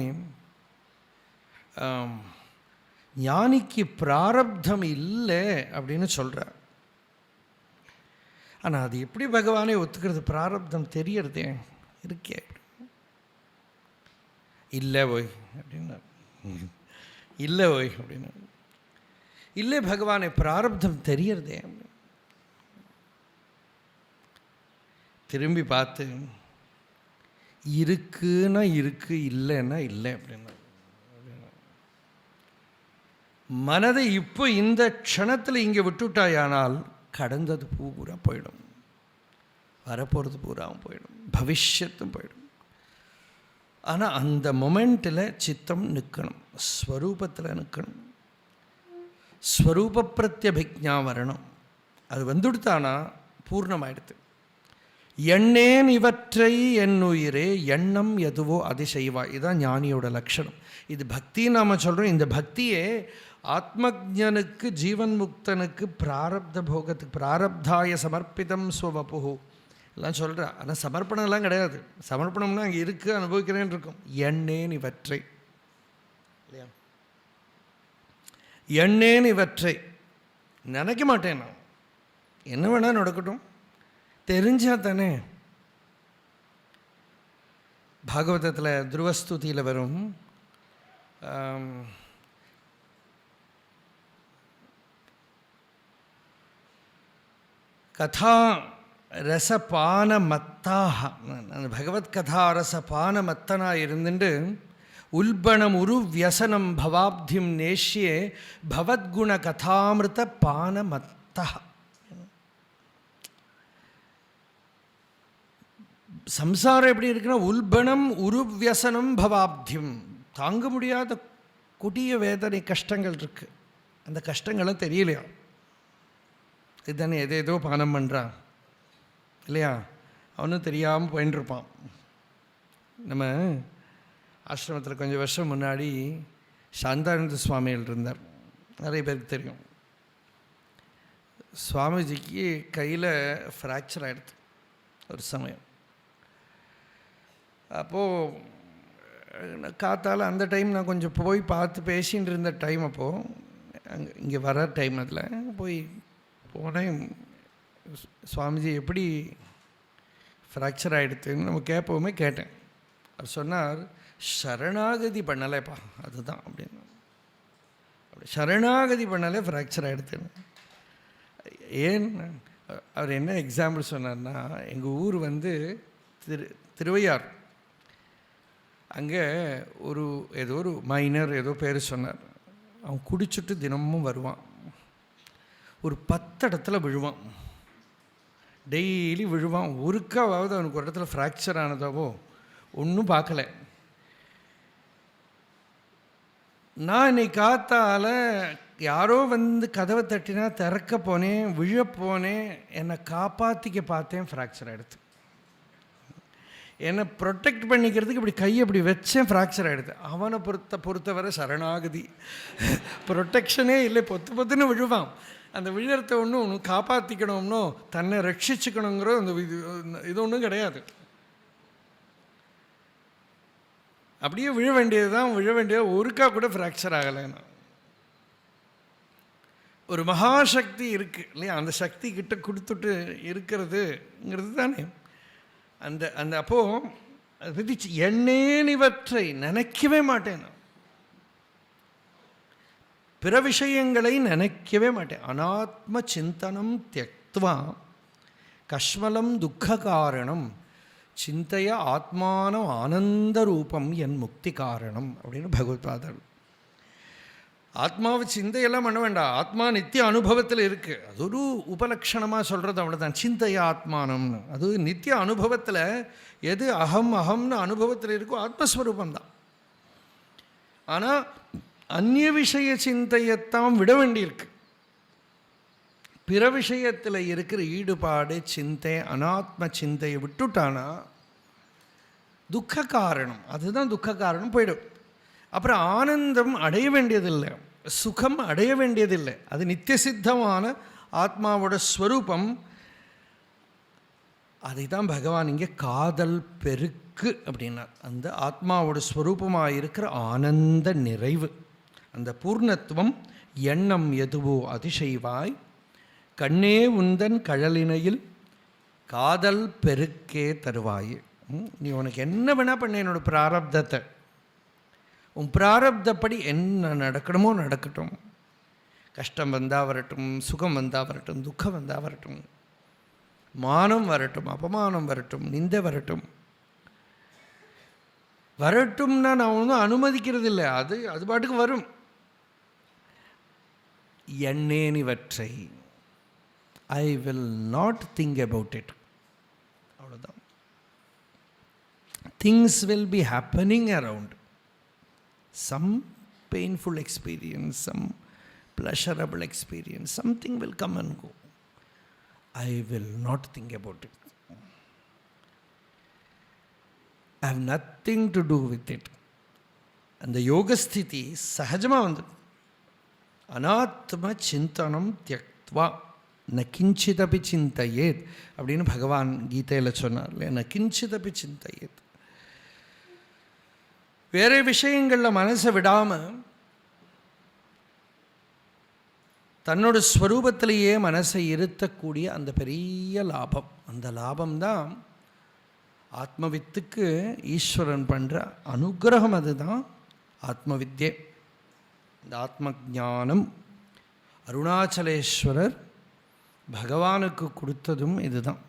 ஞானிக்கு பிராரப்தம் இல்லை அப்படின்னு சொல்கிறார். ஆனால் அது எப்படி பகவானே ஒத்துக்கிறது? பிராரப்தம் தெரியறதே இருக்கே. இல்லை ஓய் அப்படின்னா, இல்லை ஓய் அப்படின்னா, இல்லை பகவானே பிராரப்தம் தெரியறதே. திரும்பி பார்த்து இருக்குன்னா இருக்கு, இல்லைன்னா இல்லை அப்படின்னா, மனதை இப்போ இந்த க்ஷணத்தில் இங்கே விட்டுட்டாயானால் கடந்தது பூரா போயிடும், வரப்போகிறது பூராவும் போயிடும், பவிஷ்யத்தும் போயிடும். ஆனால் அந்த மொமெண்ட்டில் சித்தம் நிற்கணும், ஸ்வரூபத்தில் நிற்கணும், ஸ்வரூப பிரத்யபிக்ஞா வரணும். அது வந்துடுத்தானா பூர்ணமாயிடுது. எண்ணேன் இவற்றை என் உயிரே, எண்ணம் எதுவோ அதை செய்வா. இதுதான் ஞானியோட லட்சணம். இது பக்தி நாம் சொல்கிறோம். இந்த பக்தியே ஆத்மஜனுக்கு, ஜீவன் முக்தனுக்கு பிராரப்த போகத்துக்கு, பிராரப்தாய சமர்ப்பிதம் ஸ்வவபு எல்லாம் சொல்கிறா. ஆனால் சமர்ப்பணம்லாம் கிடையாது. சமர்ப்பணம்னா அங்கே இருக்குது, அனுபவிக்கிறேன்னு இருக்கும். எண்ணேன் இவற்றை இல்லையா, எண்ணேன் இவற்றை நினைக்க மாட்டேன் நான். என்ன வேணால் நடக்கட்டும், தெரிஞ்சா தானே. பாகவதத்தில் துருவஸ்துதியில் வரும், கதா ரசபான மத்தாக, பகவத் கதா ரசபான மத்தனாக இருந்துட்டு உல்பணம் உரு வியசனம் பவாப்திம் நேஷ்யே பவத்குண கதாமிருத பான மத்தா. சம்சாரம் எப்படி இருக்குன்னா, உல்பணம் உருவியசனம் பவாப்தியம், தாங்க முடியாத கொடிய வேதனை கஷ்டங்கள் இருக்கு. அந்த கஷ்டங்களும் தெரியலையா? இதுதானே ஏதேதோ பானம் பண்ணுறான் இல்லையா? அவனும் தெரியாமல் போயின்னு இருப்பான். நம்ம ஆசிரமத்தில் கொஞ்சம் வருஷம் முன்னாடி சாந்தானந்த சுவாமிகள் இருந்தார், நிறைய பேருக்கு தெரியும். சுவாமிஜிக்கு கையில் ஃப்ராக்சர் ஆகிடுது ஒரு சமயம். அப்போது காத்தால் அந்த டைம் நான் கொஞ்சம் போய் பார்த்து பேசிகிட்டு இருந்த டைம், அப்போது இங்கே வர டைம் அதில் போனேன். சுவாமிஜி எப்படி ஃப்ராக்சர் ஆகிடுதுன்னு நம்ம கேட்போமே கேட்டேன். அவர் சொன்னார், சரணாகதி பண்ணலைப்பா, அதுதான் அப்படின்னு. அப்படி சரணாகதி பண்ணலே ஃப்ராக்சர் ஆகிடுதுன்னு. ஏன் அவர் என்ன எக்ஸாம்பிள் சொன்னார்னா, எங்கள் ஊர் திருவையார். அங்கே ஏதோ ஒரு மைனர் ஏதோ பேர் சொன்னார். அவன் குடிச்சுட்டு தினமும் வருவான், ஒரு 10 இடத்துல விழுவான், டெய்லி விழுவான். ஒருக்காவது அவனுக்கு ஒரு இடத்துல ஃப்ராக்சர் ஆனதாவோ ஒன்றும் பார்க்கல. நான் இன்னைக்கு காத்தால யாரோ கதவை தட்டினா திறக்க போனேன், விழப்போனேன், என்னை காப்பாற்றிக்க பார்த்தேன், ஃப்ராக்சர் ஆகிடுது. என்னை ப்ரொடெக்ட் பண்ணிக்கிறதுக்கு இப்படி கையை இப்படி வச்சேன், ஃப்ராக்சர் ஆகிடுது. அவனை பொறுத்தவரை சரணாகதி, ப்ரொடெக்ஷனே இல்லை, பொத்துன்னு விழுவான். அந்த விழுறத ஒன்று காப்பாற்றிக்கணும்னோ தன்னை ரட்சிச்சுக்கணுங்கிற அந்த இது ஒன்றும் கிடையாது. அப்படியே விழ வேண்டியது ஒருக்கா கூட ஃப்ராக்சர் ஆகலைன்னா. ஒரு மகாசக்தி இருக்குது இல்லையா? அந்த சக்தி கிட்ட கொடுத்துட்டு இருக்கிறதுங்கிறது தானே அந்த அப்போது விதிச்சு எண்ணேனிவற்றை நினைக்கவே மாட்டேன், பிற விஷயங்களை நினைக்கவே மாட்டேன். அனாத்ம சிந்தனம் தியக்த்வா கஷ்மலம் துக்க காரணம் சிந்தைய ஆத்மானம் ஆனந்த ரூபம் என் முக்தி காரணம் அப்படின்னு பகவத்பாதர். ஆத்மாவை சிந்தையெல்லாம் பண்ண வேண்டாம், ஆத்மா நித்திய அனுபவத்தில் இருக்குது. அது ஒரு உபலக்ஷணமாக சொல்கிறது, அவ்வளோதான். சிந்தைய ஆத்மானம்னு அது நித்திய அனுபவத்தில் எது அகம்னு அனுபவத்தில் இருக்கோ ஆத்மஸ்வரூபந்தான். ஆனால் அந்நிய விஷய சிந்தையத்தான் விட வேண்டியிருக்கு. பிற விஷயத்தில் இருக்கிற ஈடுபாடு சிந்தை அனாத்ம சிந்தையை விட்டுட்டானா துக்க காரணம், அதுதான் துக்க காரணம் போயிடும். அப்புறம் ஆனந்தம் அடைய வேண்டியதில்லை, சுகம் அடைய வேண்டியதில்லை. அது நித்திய சித்தமான ஆத்மாவோட ஸ்வரூபம். அதை தான் பகவான் இங்கே காதல் பெருக்கு அப்படின்னார். அந்த ஆத்மாவோட ஸ்வரூபமாக இருக்கிற ஆனந்த நிறைவு, அந்த பூர்ணத்துவம். எண்ணம் எதுவோ அதிசைவாய் கண்ணே உந்தன் கழலினையில் காதல் பெருக்கே தருவாய். நீ உனக்கு என்ன வேணா பண்ண, என்னோட பிராரப்தத்தை, உன் பிராரப்தப்படி என்ன நடக்கணுமோ நடக்கட்டும். கஷ்டம் வந்தால் வரட்டும், சுகம் வந்தால் வரட்டும், துக்கம் வந்தால் வரட்டும், மானம் வரட்டும், அபமானம் வரட்டும், நிந்தை வரட்டும்னா நான் ஒன்றும் அனுமதிக்கிறது இல்லை. அது பாட்டுக்கு வரும். எண்ணேனிவற்றை I will not think about it, அவ்வளோதான். Things will be happening around. Some painful experience, some pleasurable experience, something will come and go. I will not think about it. I have nothing to do with it. And the yoga sthiti sahajama vandu. Anatma chintanam tyaktva na kinchitapi chintayet அப்படினு பகவான் கீதையில் சொன்னார். na kinchitapi chintayet. வேறு விஷயங்களில் மனசை விடாமல் தன்னோட ஸ்வரூபத்திலேயே மனசை இருத்தக்கூடிய அந்த பெரிய லாபம், அந்த லாபம்தான் ஆத்மவித்துக்கு ஈஸ்வரன் பண்ணுற அனுகிரகம். அதுதான் ஆத்மவித்யை, இந்த ஆத்ம ஞானம். அருணாச்சலேஸ்வரர் பகவானுக்கு கொடுத்ததும் இதுதான்.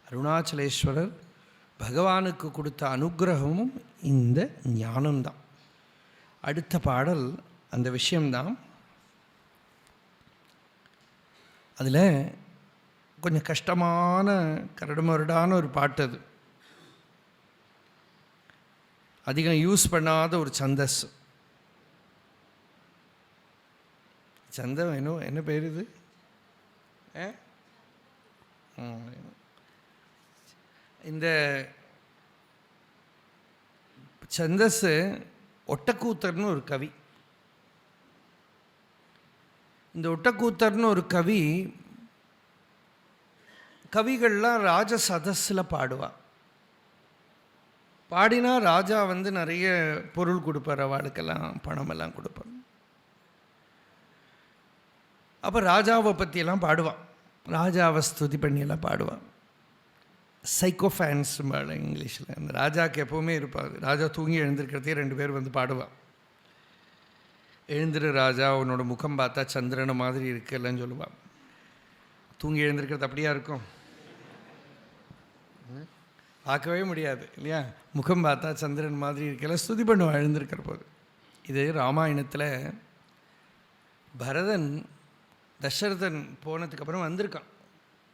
அருணாச்சலேஸ்வரர் பகவானுக்கு கொடுத்த அனுகிரகமும் இந்த ஞானம்தான். அடுத்த பாடல் அந்த விஷயம்தான். அதில் கொஞ்சம் கஷ்டமான கரடுமுரடான ஒரு பாட்டு அது. அதிகம் யூஸ் பண்ணாத ஒரு சந்தஸ். சந்தம் வேணும், என்ன பேர் இது? இந்த சந்தஸ் ஒட்டக்கூத்தர்னு ஒரு கவி. இந்த ஒட்டக்கூத்தர்னு ஒரு கவிகள்லாம் ராஜ சதஸில் பாடுவாள். பாடினா ராஜா நிறைய பொருள் கொடுப்பார், அவளுக்கெல்லாம் பணமெல்லாம் கொடுப்பார். அப்போ ராஜாவை பற்றியெல்லாம் பாடுவான், ராஜாவை ஸ்துதி பண்ணியெல்லாம் பாடுவான். சைக்கோஃபேன்ஸ் இங்கிலீஷில். அந்த ராஜாவுக்கு எப்போவுமே இருப்பார். ராஜா தூங்கி எழுந்திருக்கிறதே 2 பேர் பாடுவான். எழுந்திரு ராஜா, உன்னோட முகம் பார்த்தா சந்திரனை மாதிரி இருக்குல்லன்னு சொல்லுவான். தூங்கி எழுந்திருக்கிறது அப்படியா இருக்கும்? பார்க்கவே முடியாது இல்லையா? முகம் பார்த்தா சந்திரன் மாதிரி இருக்கல, ஸ்துதி பண்ணுவான் எழுந்திருக்கிற போது. இது ராமாயணத்தில் பரதன் தசரதன் போனதுக்கப்புறம் வந்திருக்கான்.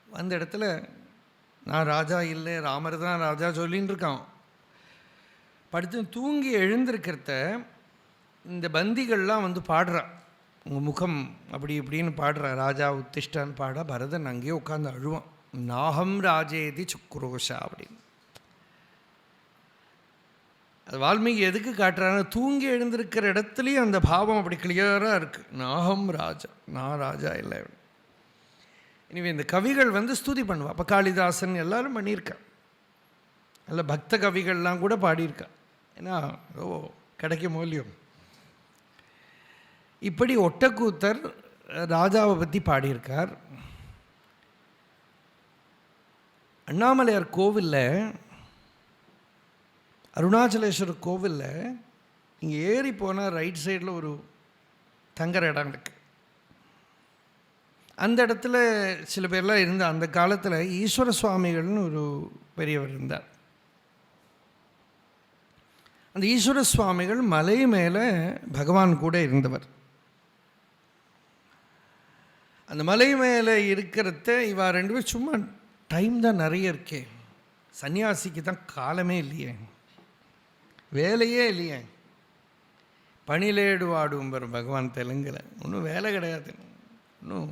வந்த இடத்துல நான் ராஜா இல்லை, ராமர் தான் ராஜா சொல்லின்னு இருக்கான். படுத்து தூங்கி எழுந்திருக்கிறத இந்த பந்திகள்லாம் பாடுறான். உங்கள் முகம் அப்படி இப்படின்னு பாடுறான். ராஜா உத்திஷ்டான்னு பாட பரதன் அங்கேயே உட்காந்து அழுவான். நாகம் ராஜேதி சுக்ரோஷா அப்படின்னு. அது வால்மீகி எதுக்கு காட்டுறாங்க? தூங்கி எழுந்திருக்கிற இடத்துலையும் அந்த பாவம் அப்படி கிளியராக இருக்குது. நாகம் ராஜா, நான் ராஜா இல்லை. இனிவே இந்த கவிகள் ஸ்துதி பண்ணுவாள். அப்போ காளிதாசன் எல்லாரும் பண்ணியிருக்கா. நல்ல பக்த கவிகள்லாம் கூட பாடியிருக்கா. ஏன்னா கிடைக்கும் மூலியம். இப்படி ஒட்டக்கூத்தர் ராஜாவை பற்றி பாடியிருக்கார். அண்ணாமலையார் கோவிலில், அருணாச்சலேஸ்வரர் கோவிலில் இங்கே ஏறி போனால் ரைட் சைடில் ஒரு தங்குற இடம் இருக்குது. அந்த இடத்துல சில பேர்லாம் இருந்த அந்த காலத்தில் ஈஸ்வர சுவாமிகள்னு ஒரு பெரியவர் இருந்தார். அந்த ஈஸ்வர சுவாமிகள் மலை மேலே பகவான் கூட இருந்தவர். அந்த மலை மேலே இருக்கிறத இவா 2 பேர் சும்மா டைம் தான் நிறைய இருக்கே, சன்னியாசிக்கு தான் காலமே இல்லையே, வேலையே இல்லையே, பணிலேடு வாடும்பர் பகவான் தெலுங்கில். ஒன்றும் வேலை கிடையாது, ஒன்றும்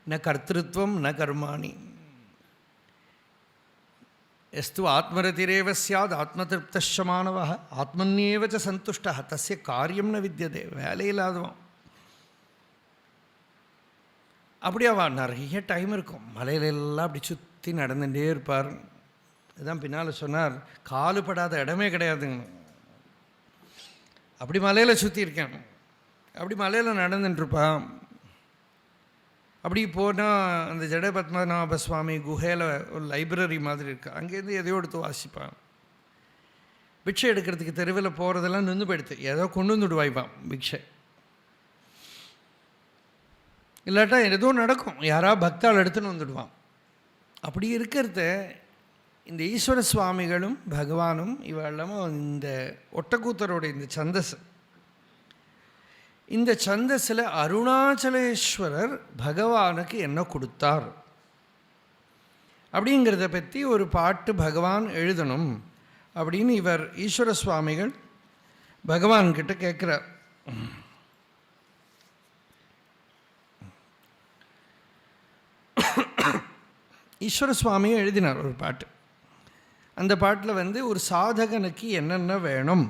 ந கர்த்திருவம் ந கர்மாணி. எஸ்து ஆத்மரதிரேவ சியாத் ஆத்மதிருப்தஸ்ய மாணவः ஆத்மன்யேவ சந்துஷ்டः தஸ்ய காரியம் ந வித்யதே. வேலையில்லாதவன். அப்படி அவன் நிறைய டைம் இருக்கும். மலையிலெல்லாம் அப்படி சுற்றி நடந்துகிட்டே இருப்பார். இதுதான் பின்னால் சொன்னார், காலுப்படாத இடமே கிடையாதுங்க. அப்படி மலையில் சுற்றி இருக்கேன். அப்படி மலையில் நடந்துட்டுருப்பான். அப்படி போனால் அந்த ஜட பத்மநாப சுவாமி குகையில் ஒரு லைப்ரரி மாதிரி இருக்கு. அங்கேருந்து எதையோ எடுத்து வாசிப்பான். பிக்ஷை எடுக்கிறதுக்கு தெருவில் போகிறதெல்லாம் நின்று போயிடுது. ஏதோ கொண்டு வந்துட்டு வாய்ப்பான் பிக்ஷை. இல்லாட்டா ஏதோ நடக்கும், யாராவது பக்தால் எடுத்துன்னு வந்துடுவான். அப்படி இருக்கிறத இந்த ஈஸ்வர சுவாமிகளும் பகவானும் இவெல்லாமும் இந்த ஒட்டக்கூத்தரோட இந்த சந்தஸ், இந்த சந்தஸில் அருணாச்சலேஸ்வரர் பகவானுக்கு என்ன கொடுத்தார் அப்படிங்கிறத பற்றி ஒரு பாட்டு பகவான் எழுதணும் அப்படின்னு இவர் ஈஸ்வர சுவாமிகள் பகவான்கிட்ட கேட்குறார். ஈஸ்வர சுவாமியை எழுதினார் ஒரு பாட்டு. அந்த பாட்டில் ஒரு சாதகனுக்கு என்னென்ன வேணும்,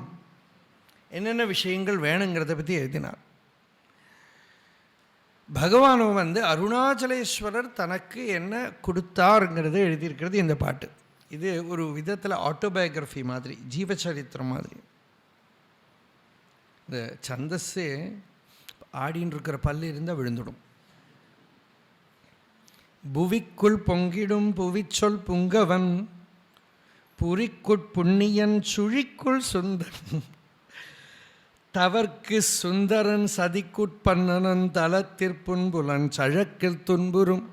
என்னென்ன விஷயங்கள் வேணுங்கிறத பற்றி எழுதினார். பகவானும் அருணாச்சலேஸ்வரர் தனக்கு என்ன கொடுத்தாருங்கிறத எழுதியிருக்கிறது இந்த பாட்டு. இது ஒரு விதத்தில் ஆட்டோபயோகிராஃபி மாதிரி, ஜீவச்சரித்திரம் மாதிரி. இந்த சந்தஸே ஆடின்னு இருக்கிற பல்லு இருந்தால் விழுந்துடும். புவிக்குள் பொங்கிடும் புவிச்சொல் புங்கவன், புரிக்குட்புண்ணியன் சுழிக்குள் சுந்தரன், தவர்க்கு சுந்தரன் சதிக்குட்பன்னன் தலத்திற்புன்புலன் சழக்கில் துன்புறும்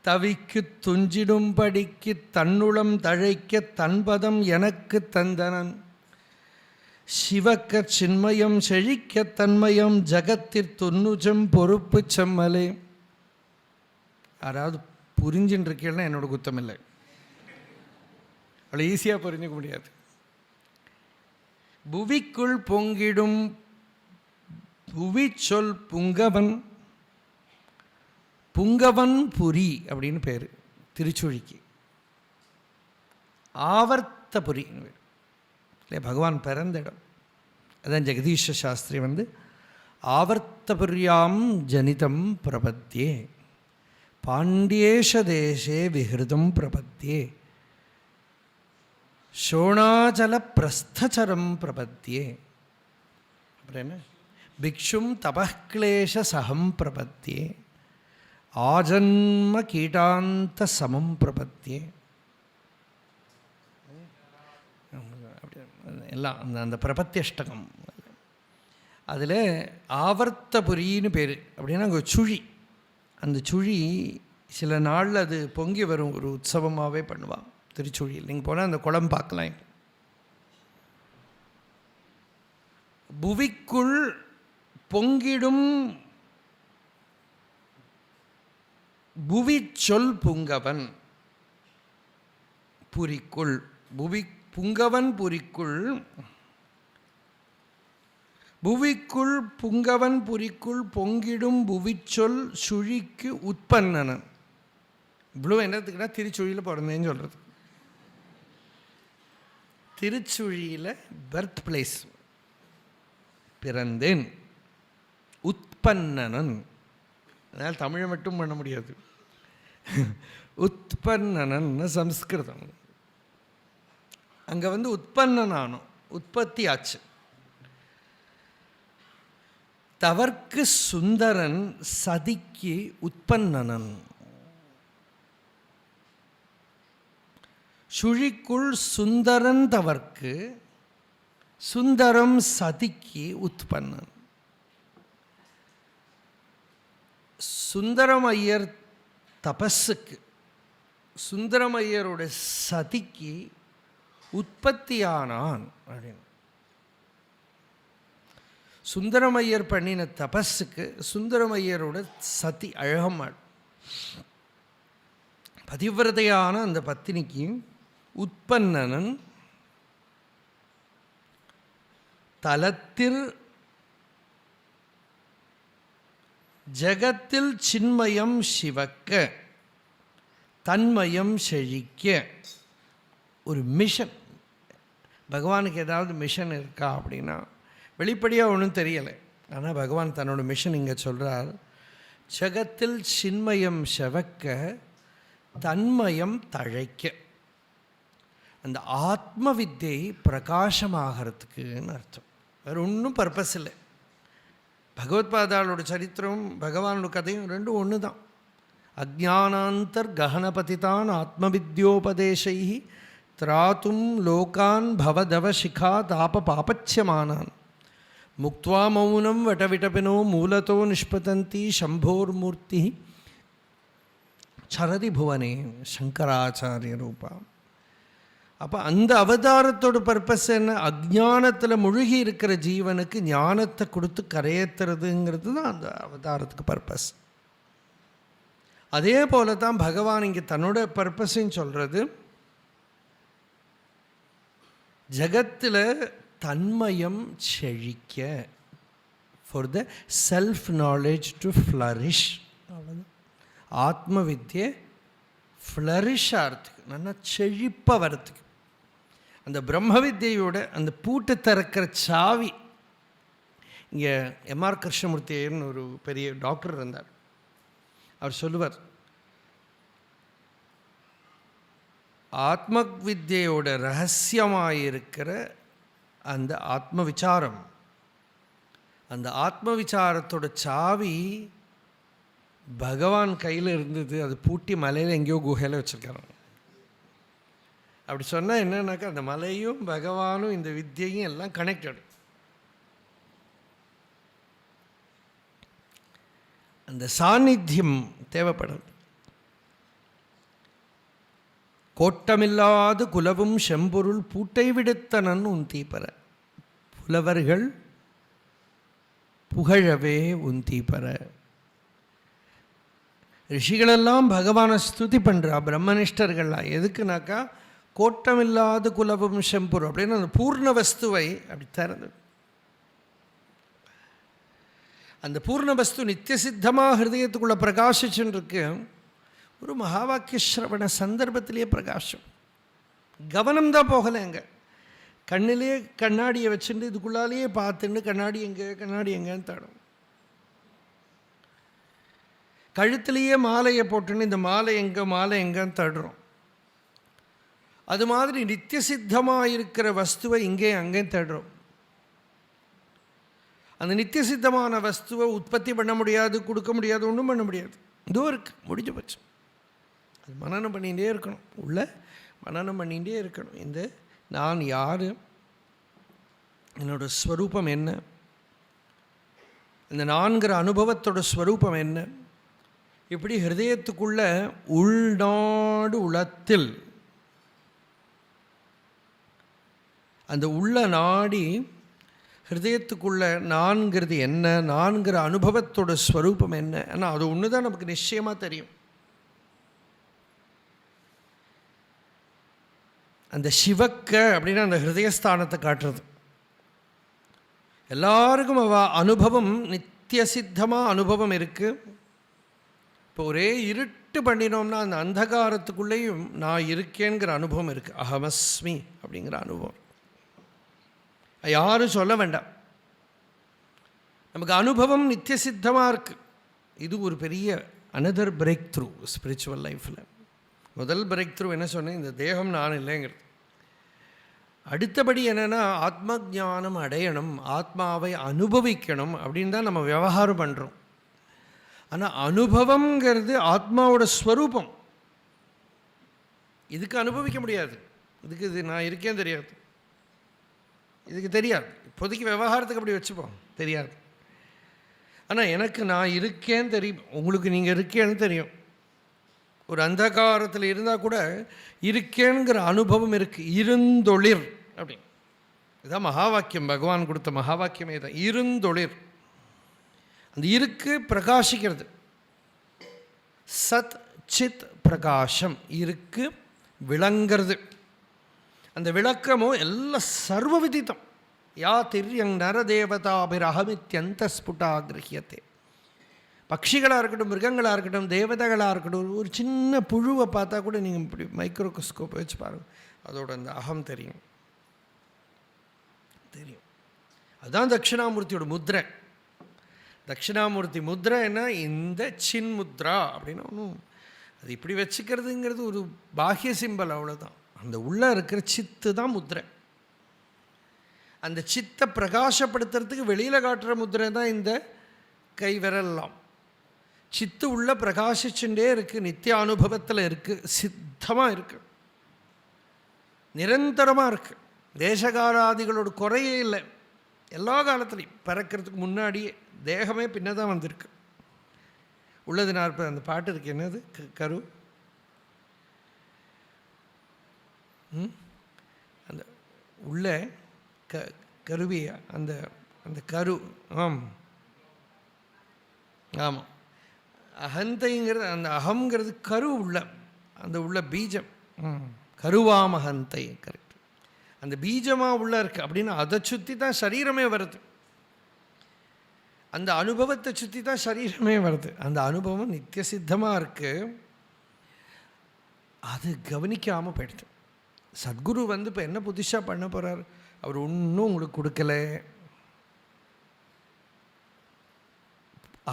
தவிக்கு துஞ்சிடும்படிக்கு தன்னுளம் தழைக்க தன்பதம் எனக்கு தந்தனன், சிவக்க சின்மயம் செழிக்க தன்மயம் ஜகத்திற் துன்னுஜம் பொறுப்பு செம்மலே. யாராவது புரிஞ்சுன்னு இருக்கேன்னா என்னோட குத்தம் இல்லை, அவ்வளோ ஈஸியாக புரிஞ்சுக்க முடியாது. புவிக்குள் பொங்கிடும் புவி சொல் புங்கவன். புங்கவன் புரி அப்படின்னு பேர் திருச்சுழிக்கு. ஆவர்த்தபுரி இல்லை, பகவான் பிறந்த இடம். அதான் ஜெகதீஷ சாஸ்திரி ஆவர்த்தபுரியாம் ஜனிதம் பிரபத்தியே பாண்டியேஷ தேசே விஹிருதம் பிரபத்தியே சோணாச்சல பிரஸ்தச்சரம் பிரபத்தியே. அப்புறம் என்ன? பிக்ஷும் தபக்லேஷ சகம் பிரபத்தியே ஆஜன்ம கீட்டாந்த சமம் பிரபத்தியே. எல்லாம் அந்த பிரபத்தியஷ்டகம். அதில் ஆவர்த்தபுரின்னு பேர். அப்படின்னா அங்கே சுழி, அந்த சுழி சில நாளில் அது பொங்கி வரும், ஒரு உற்சவமாகவே பண்ணுவான் திருச்சுழியில். நீங்கள் போனால் அந்த குளம் பார்க்கலாம். புவிக்குள் பொங்கிடும் புவி சொல் புங்கவன் புரிக்குள். புவி புங்கவன் புரிக்குள், புவிக்குள் புங்கவன் புரிக்குள் பொங்கிடும் புவிச்சொல் சுழிக்கு உட்பன்னன். இவ்வளோ என்னத்துக்குன்னா திருச்சுழியில் பிறந்தேன்னு சொல்கிறது. திருச்சுழியில் பர்த் பிளேஸ், பிறந்தேன். உட்பன்னன், அதனால் தமிழை மட்டும் பண்ண முடியாது. உட்பன்னன் சம்ஸ்கிருதம். அங்கே உட்பன்னனானோம், உற்பத்தி ஆச்சு. தவர்க்கு சுந்தரன் சதிக்கு உட்பன்னனன். சுழிக்குள் சுந்தரன் தவர்க்கு, சுந்தரம் சதிக்கு உட்பன்னன். சுந்தரம் ஐயர் தபஸுக்கு, சுந்தரம் ஐயரோட சதிக்கு உற்பத்தியானான் அப்படின்னு. சுந்தரமையர் பண்ணின தபஸுக்கு சுந்தரமையரோட சதி அழகம்மாள் பதிவிரதையான அந்த பத்தினிக்கு உட்பன்னன் தலத்தில் ஜகத்தில் சின்மயம் சிவக்க தன்மயம் செழிக்க. ஒரு மிஷன், பகவானுக்கு ஏதாவது மிஷன் இருக்கா அப்படின்னா வெளிப்படையாக ஒன்றும் தெரியலை. ஆனால் பகவான் தன்னோட மிஷன் இங்கே சொல்கிறார். ஜகத்தில் சின்மயம் செவக்க தன்மயம் தழைக்க. அந்த ஆத்ம வித்தை பிரகாசமாகறதுக்குன்னு அர்த்தம். வேறு ஒன்றும் பர்பஸ் இல்லை. பகவத்பாதாளோட சரித்திரம் பகவானோட கதையும் ரெண்டும் ஒன்று தான். அஜ்ஞானாந்தர் ககனபதிதான் ஆத்மவித்யோபதேசை திராத்தும் லோகான் பவதவ சிகா தாப பாபச்சியமானான் முக்த்வா மௌனம் வட்டவிட்டபினோ மூலத்தோ நிஷ்பதந்தி சம்போர்மூர்த்தி சரதி புவனே சங்கராச்சாரிய ரூபா. அப்போ அந்த அவதாரத்தோட பர்பஸ் என்ன? அஜ்ஞானத்தில் முழுகி இருக்கிற ஜீவனுக்கு ஞானத்தை கொடுத்து கரையேற்றுறதுங்கிறது தான் அந்த அவதாரத்துக்கு பர்பஸ். அதே போல தான் பகவான் இங்கே தன்னோட பர்பஸையும் சொல்கிறது. ஜகத்தில் தன்மயம் செழிக்க, for the self knowledge to flourish. அவ்வளோதான். ஆத்ம வித்தியை ஃப்ளரிஷ் ஆகிறதுக்கு, நல்லா செழிப்பாக வரத்துக்கு. அந்த பிரம்ம வித்தியோட அந்த பூட்டு திறக்கிற சாவி. இங்கே எம்ஆர் கிருஷ்ணமூர்த்தின்னு ஒரு பெரிய டாக்டர் இருந்தார். அவர் சொல்லுவார், ஆத்ம வித்தியோட ரகசியமாயிருக்கிற அந்த ஆத்ம விசாரம், அந்த ஆத்ம விசாரத்தோட சாவி பகவான் கையில் இருந்தது. அது பூட்டி மலையில் எங்கேயோ குகையில் வச்சுருக்காங்க. அப்படி சொன்னால் என்னன்னாக்கா அந்த மலையும் பகவானும் இந்த வித்தியையும் எல்லாம் கனெக்டடு. அந்த சாநித்தியம் தேவைப்படுது. கோட்டமில்லாது குலவும் செம்பொருள் பூட்டை விடுத்தனன் உந்தீப்பற. புலவர்கள் புகழவே உந்தீப்பற. ரிஷிகளெல்லாம் பகவானை ஸ்துதி பண்ணுறா, பிரம்மனிஷ்டர்கள்லாம். எதுக்குனாக்கா கோட்டமில்லாத குலவும் செம்புரு அப்படின்னு அந்த பூர்ண வஸ்துவை அப்படி திறந்து, அந்த பூர்ண வஸ்து நித்தியசித்தமாக ஹிருதயத்துக்குள்ளே பிரகாசிச்சுன்னு இருக்கு. ஒரு மகா வாக்கிய ஸ்ரவண சந்தர்ப்பத்திலேயே பிரகாசம். கவனம்தான் போகலைங்க. கண்ணிலே கண்ணாடியை வச்சுட்டு இதுக்குள்ளாலேயே பார்த்துட்டு கண்ணாடி எங்கேன்னு தேடும். கழுத்துலேயே மாலையை போட்டுன்னு இந்த மாலை எங்கேன்னு தேடுறோம். அது மாதிரி நித்தியசித்தமாக இருக்கிற வஸ்துவை இங்கே அங்கேயும் தேடுறோம். அந்த நித்தியசித்தமான வஸ்துவை உற்பத்தி பண்ண முடியாது, கொடுக்க முடியாது, ஒன்றும் பண்ண முடியாது. இதோ இருக்கு, முடிஞ்சு போச்சு. அது மனனம் பண்ணிகிட்டே இருக்கணும், உள்ள மனனம் பண்ணிகிட்டே இருக்கணும். இந்த நான் யார், என்னோட ஸ்வரூபம் என்ன, இந்த நான்கிற அனுபவத்தோட ஸ்வரூபம் என்ன, இப்படி ஹிருதயத்துக்குள்ள உள்நாடு உளத்தில் அந்த உள்ள நாடி ஹிருதயத்துக்குள்ள நான்கிறது என்ன, நான்கிற அனுபவத்தோட ஸ்வரூபம் என்ன. ஆனால் அது ஒன்று தான் நமக்கு நிச்சயமாக தெரியும். அந்த சிவக்க அப்படின்னா அந்த ஹிருதயஸ்தானத்தை காட்டுறது. எல்லாருக்கும் அனுபவம் நித்தியசித்தமாக அனுபவம் இருக்குது. இப்போ ஒரே இருட்டு பண்ணினோம்னா அந்த அந்தகாரத்துக்குள்ளேயும் நான் இருக்கேங்கிற அனுபவம் இருக்குது. அகமஸ்மி அப்படிங்கிற அனுபவம் யாரும் சொல்ல வேண்டாம். நமக்கு அனுபவம் நித்தியசித்தமாக இருக்குது. இது ஒரு பெரிய அனதர் பிரேக் த்ரூ ஸ்பிரிச்சுவல் லைஃப்பில். முதல் பிரேக் த்ரூ என்ன சொன்னேன், இந்த தேகம் நான் இல்லைங்கிறது. அடுத்தபடி என்னென்னா ஆத்ம ஞானம் அடையணும், ஆத்மாவை அனுபவிக்கணும் அப்படின்னு தான் நம்ம விவகாரம் பண்ணுறோம். ஆனால் அனுபவங்கிறது ஆத்மாவோட ஸ்வரூபம். இதுக்கு அனுபவிக்க முடியாது, இதுக்கு இது நான் இருக்கேன்னு தெரியாது, இதுக்கு தெரியாது. இப்போதைக்கு விவகாரத்துக்கு அப்படி வச்சுப்போம், தெரியாது. ஆனால் எனக்கு நான் இருக்கேன்னு தெரியும், உங்களுக்கு நீங்கள் இருக்கேன்னு தெரியும். ஒரு அந்தகாரத்தில் இருந்தால் கூட இருக்கேங்கிற அனுபவம் இருக்குது. இருந்தொளிர் அப்படி, இதுதான் மகா வாக்கியம், பகவான் கொடுத்த மகா வாக்கியமே தான். இருந்தொளிர், அந்த இருக்கு பிரகாசிக்கிறது. சத் சித் பிரகாசம் இருக்கு விளங்கிறது. அந்த விளக்கமும் எல்லாம் சர்வ விதித்தம். யா திரியங் நரதேவதாபிரஹமித்யந்த ஸ்புட்டா கிரஹியத்தே. பட்சிகளாக இருக்கட்டும், மிருகங்களாக இருக்கட்டும், தேவதைகளாக இருக்கட்டும், ஒரு சின்ன புழுவை பார்த்தா கூட நீங்கள் இப்படி மைக்ரோஸ்கோப் வச்சு பாருங்கள், அதோட அந்த அகம் தெரியும். அதுதான் தட்சிணாமூர்த்தியோட முத்ரை. தட்சிணாமூர்த்தி முத்ரை என்ன, இந்த சின் முத்ரா அப்படின்னு ஒன்றும், அது இப்படி வச்சுக்கிறதுங்கிறது ஒரு பாஹ்ய சிம்பல், அவ்வளோதான். அந்த உள்ளே இருக்கிற சித்து தான் முத்ரை. அந்த சித்தை பிரகாசப்படுத்துறதுக்கு வெளியில் காட்டுற முத்ரை தான் இந்த கை விரலாம். சித்து உள்ள பிரகாசிச்சுட்டே இருக்குது, நித்திய அனுபவத்தில் இருக்குது, சித்தமாக இருக்குது, நிரந்தரமாக இருக்குது. தேசகாலாதிகளோட குறையே இல்லை. எல்லா காலத்துலேயும் பிறக்கிறதுக்கு முன்னாடியே தேகமே பின்ன தான் வந்திருக்கு. உள்ளது நாற்பது அந்த பாட்டு இருக்குது, என்னது கரு, அந்த உள்ள கருவி, அந்த அந்த கரு, ஆமாம் அகந்தைங்கிறது, அந்த அகங்கிறது கரு உள்ள, அந்த உள்ள பீஜம், கருவாமஹந்தை, கரெக்ட். அந்த பீஜமாக உள்ள இருக்குது அப்படின்னா அதை சுற்றி தான் சரீரமே வருது. அந்த அனுபவத்தை சுற்றி தான் சரீரமே வருது. அந்த அனுபவம் நித்திய சித்தமாக இருக்குது, அது கவனிக்காமல் போயிடுது. சத்குரு வந்து இப்போ என்ன புதுசாக பண்ண போகிறார், அவர் ஒன்றும் உங்களுக்கு கொடுக்கல,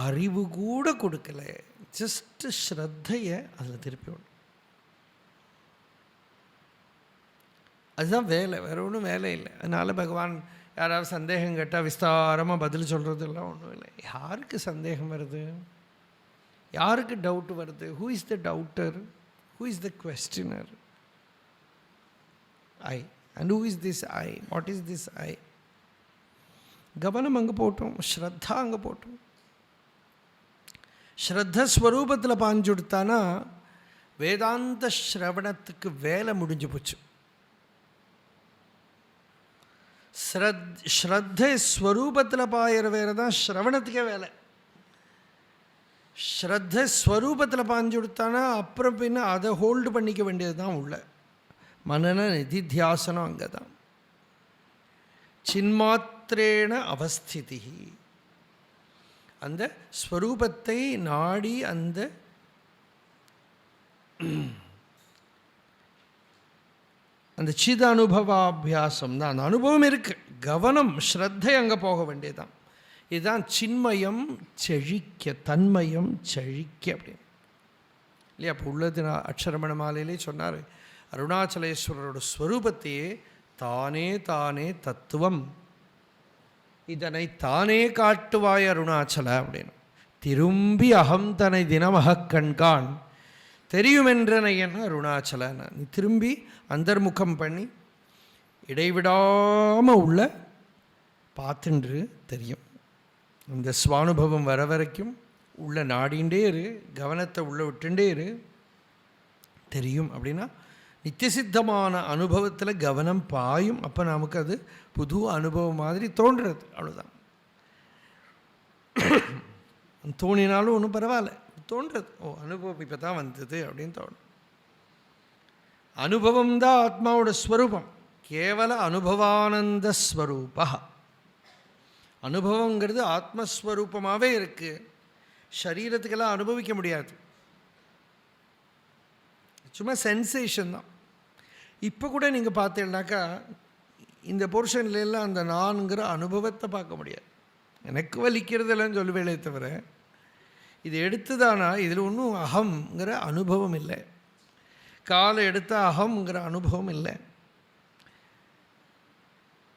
அறிவு கூட கொடுக்கல, ஜஸ்ட் ஸ்ரத்தையை அதில் திருப்பி விடும். அதுதான் வேலை, வேறு ஒன்றும் வேலை இல்லை. அதனால் பகவான் யாராவது சந்தேகம் கேட்டால் விஸ்தாரமாக பதில் சொல்கிறதுலாம் ஒன்றும் இல்லை. யாருக்கு சந்தேகம் வருது, யாருக்கு டவுட் வருது? Who is the doubter, who is the questioner? I. And who is this I, what is this I? கவனம் அங்கே போட்டோம், ஸ்ரத்தா அங்கே போட்டோம். ஸ்ரத்தஸ்வரூபத்தில் பாஞ்சுடுத்தானா வேதாந்த ஸ்ரவணத்துக்கு வேலை முடிஞ்சு போச்சு. ஸ்ரத்தை ஸ்வரூபத்தில் பாயிற வேறு தான் ஸ்ரவணத்துக்கே வேலை. ஸ்ரத்த ஸ்வரூபத்தில் பாஞ்சு கொடுத்தானா அப்புறம் பின்ன அதை ஹோல்டு பண்ணிக்க வேண்டியது தான் உள்ள. மனன நிதித்தியாசனம் அங்கே தான். சின்மாத்திரேன அவஸ்திதி, அந்த ஸ்வரூபத்தை நாடி அந்த சித அனுபவாபியாசம் தான். அந்த அனுபவம் இருக்கு, கவனம் ஸ்ரத்தை அங்கே போக வேண்டியதுதான். இதுதான் சின்மயம் செழிக்க, தன்மயம் செழிக்க அப்படின்னு இல்லையா? அப்போ உள்ளது அக்ஷரமண மாலையிலே சொன்னார், அருணாச்சலேஸ்வரரோட ஸ்வரூபத்தையே தானே தானே தத்துவம், இதனை தானே காட்டுவாய் அருணாச்சல அப்படின்னு. திரும்பி அகம் தனை தினமக கண்கான் தெரியுமென்றனை என்ன அருணாச்சலன்னு. நீ திரும்பி அந்தர்முகம் பண்ணி இடைவிடாமல் உள்ள பார்த்துன்று தெரியும். இந்த ஸ்வானுபவம் வர வரைக்கும் உள்ள நாடிண்டே இரு, கவனத்தை உள்ள விட்டுண்டே இரு, தெரியும். அப்படின்னா நித்தியசித்தமான அனுபவத்தில் கவனம் பாயும். அப்போ நமக்கு அது புது அனுபவம் மாதிரி தோன்றுறது, அவ்வளோதான். தோணினாலும் ஒன்றும் பரவாயில்ல, தோன்றுறது, ஓ அனுபவம் இப்போ தான் வந்தது அப்படின்னு தோணும். அனுபவம் தான் ஆத்மாவோட ஸ்வரூபம், கேவல அனுபவானந்த ஸ்வரூபா. அனுபவங்கிறது ஆத்மஸ்வரூபமாகவே இருக்குது, சரீரத்துக்கெல்லாம் அனுபவிக்க முடியாது, சும்மா சென்சேஷன் தான். இப்போ கூட நீங்கள் பார்த்தீங்கன்னாக்கா இந்த போர்ஷன்லாம் அந்த நான்கிற அனுபவத்தை பார்க்க முடியாது. எனக்கு வலிக்கிறதெல்லாம் சொல்லுவேளே தவிர இது எடுத்துதானா இதில் ஒன்றும் அகம்ங்கிற அனுபவம் இல்லை, காலை எடுத்த அகம்ங்கிற அனுபவம் இல்லை,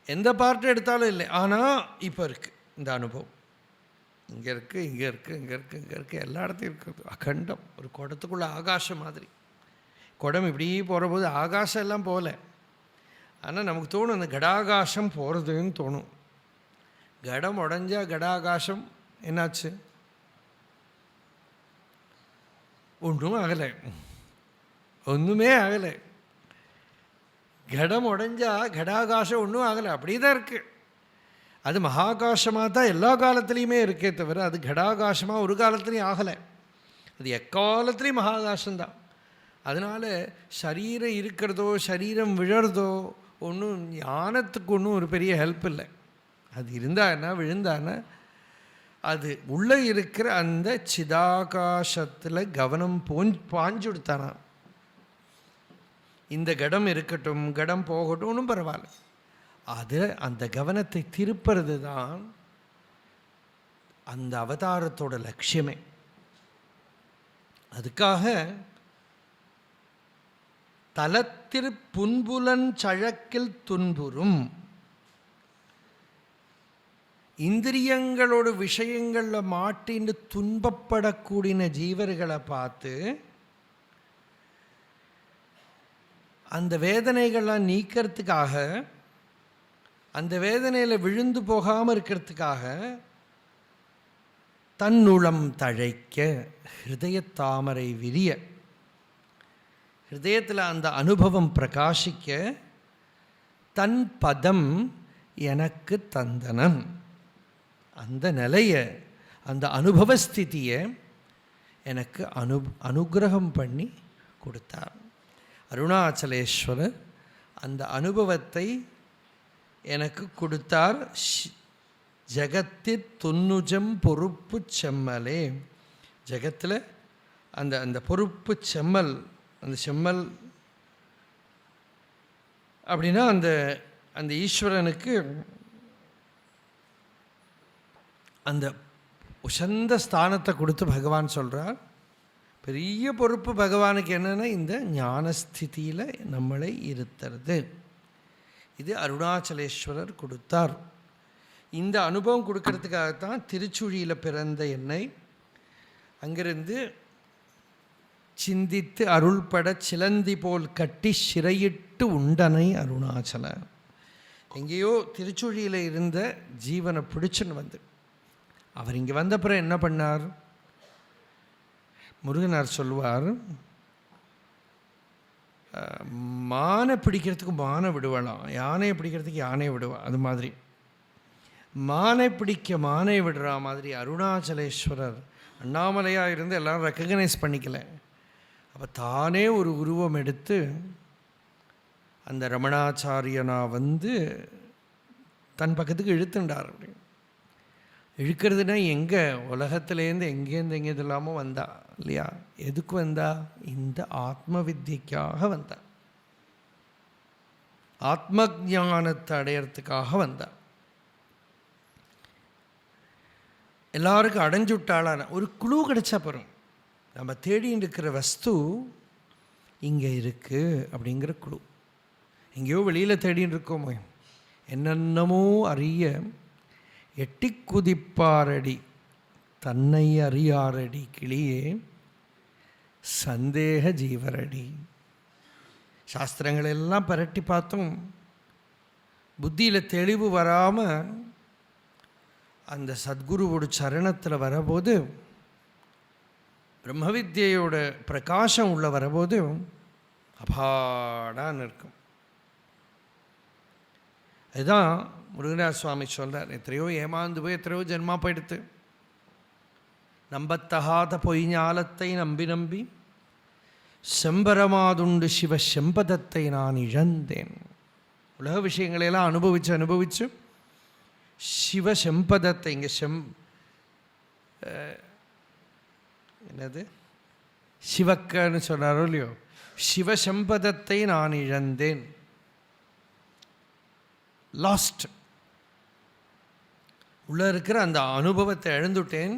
எந்த பார்ட்டு எடுத்தாலும் இல்லை. ஆனால் இப்போ இருக்குது இந்த அனுபவம், இங்கே இருக்குது, இங்கே இருக்குது, இங்கே இருக்குது, இங்கே இருக்குது, எல்லா இடத்தையும் இருக்குது. அகண்டம், ஒரு குடத்துக்குள்ளே ஆகாசம் மாதிரி. குடம் இப்படி போகிற போது ஆகாசம் எல்லாம் போகல, ஆனால் நமக்கு தோணும் அந்த கடாகாசம் போகிறதுன்னு தோணும். கடம் உடஞ்சா கடாகாசம் என்னாச்சு? ஒன்றும் ஆகலை, ஒன்றுமே ஆகலை. கடம் உடஞ்சா கடாகாசம் ஒன்றும் ஆகலை, அப்படி தான் இருக்குது. அது மகாகாசமாக தான் எல்லா காலத்துலேயுமே இருக்கே தவிர அது கடாகாசமாக ஒரு காலத்துலேயும் ஆகலை. அது எக்காலத்துலேயும் மகாகாசம்தான். அதனால் சரீரம் இருக்கிறதோ சரீரம் விழறதோ ஒன்றும் ஞானத்துக்கு ஒன்றும் ஒரு பெரிய ஹெல்ப் இல்லை. அது இருந்தான்னா விழுந்தான்னா அது உள்ளே இருக்கிற அந்த சிதாகாசத்தில் கவனம் பாஞ்சுடுத்தானா. இந்த கடம் இருக்கட்டும், கடம் போகட்டும், ஒன்றும் பரவாயில்ல. அது அந்த கவனத்தை திருப்புறது தான் அந்த அவதாரத்தோட லட்சியமே. அதுக்காக தலத்திற் புன்புலன் சழக்கில் துன்புறும், இந்திரியங்களோட விஷயங்களில் மாட்டின்னு துன்பப்படக்கூடிய ஜீவர்களை பார்த்து அந்த வேதனைகள்லாம் நீக்கிறதுக்காக, அந்த வேதனையில் விழுந்து போகாமல் இருக்கிறதுக்காக தன்னுளம் தழைக்க ஹிருதய தாமரை விரிய, ஹிருதயத்தில் அந்த அனுபவம் பிரகாசிக்க தன் பதம் எனக்கு தந்தனன், அந்த நிலையை, அந்த அனுபவஸ்திதியை எனக்கு அனுகிரகம் பண்ணி கொடுத்தார் அருணாச்சலேஸ்வரர். அந்த அனுபவத்தை எனக்கு கொடுத்தார். ஜகத்திற் துன்னுஜம் பொறுப்பு செம்மலே, ஜகத்தில் அந்த அந்த பொறுப்பு செம்மல், அந்த செம்மல் அப்படின்னா அந்த அந்த ஈஸ்வரனுக்கு அந்த உசந்த ஸ்தானத்தை கொடுத்து பகவான் சொல்கிறார். பெரிய பொறுப்பு பகவானுக்கு என்னென்னா இந்த ஞானஸ்திதியில் நம்மளை இருத்துறது. இது அருணாச்சலேஸ்வரர் கொடுத்தார். இந்த அனுபவம் கொடுக்கறதுக்காகத்தான் திருச்சுழியில் பிறந்த என்னை அங்கிருந்து சிந்தித்து அருள்பட சிலந்தி போல் கட்டி சிறையிட்டு உண்டனை அருணாச்சல. எங்கேயோ திருச்சுழியில் இருந்த ஜீவனை பிடிச்சுன்னு வந்து அவர் இங்கே வந்தப்புறம் என்ன பண்ணார்? முருகனார் சொல்லுவார், மானை பிடிக்கிறதுக்கு மானை விடுவாளாம், யானையை பிடிக்கிறதுக்கு யானையை விடுவாள். அது மாதிரி மானை பிடிக்க மானை விடுற மாதிரி அருணாச்சலேஸ்வரர் அண்ணாமலையாக இருந்து எல்லாரும் ரெக்கக்னைஸ் பண்ணிக்கல. அப்போ தானே ஒரு உருவம் எடுத்து அந்த ரமணாச்சாரியனா தன் பக்கத்துக்கு இழுத்துண்டார். அப்படி இழுக்கிறதுனா எங்கே, உலகத்துலேருந்து எங்கேருந்து இல்லாமல் வந்தா இல்லையா? எதுக்கு வந்தா? இந்த ஆத்ம வித்தியைக்காக வந்தா, ஆத்ம ஞானத்தை அடையிறதுக்காக வந்தா. எல்லாருக்கும் அடைஞ்சுட்டாளான ஒரு குழு கிடைச்சா போகிறோம். நம்ம தேடின்னு இருக்கிற வஸ்து இங்கே இருக்குது அப்படிங்கிற குழு. எங்கேயோ வெளியில் தேடின்னு இருக்கோமோ, என்னென்னமோ அறிய எட்டி குதிப்பாரடி தன்னை அறியாரடி கிளியே சந்தேக ஜீவரடி. சாஸ்திரங்களெல்லாம் பரட்டி பார்த்தோம், புத்தியில் தெளிவு வராமல் அந்த சத்குருவோட சரணத்தில் வரபோது, பிரம்மவித்யோட பிரகாசம் உள்ள வரபோது அபாடான்னு இருக்கும். அதுதான் முருகதாஸ் சுவாமி சொல்கிறார், எத்தனையோ ஏமாந்து போய் எத்தனையோ ஜென்மா போயிடுத்து, நம்பத்தகாத பொய் ஞாலத்தை நம்பி நம்பி செம்பரமாதுண்டு சிவ செம்பதத்தை நான் இழந்தேன். உலக விஷயங்களையெல்லாம் அனுபவிச்சு சிவ செம்பதத்தை, இங்கே என்னது சிவக்கன்னு சொன்னாரோ இல்லையோ, சிவசம்பதத்தை நான் இழந்தேன், லாஸ்ட். உள்ள இருக்கிற அந்த அனுபவத்தை இழந்துட்டேன்.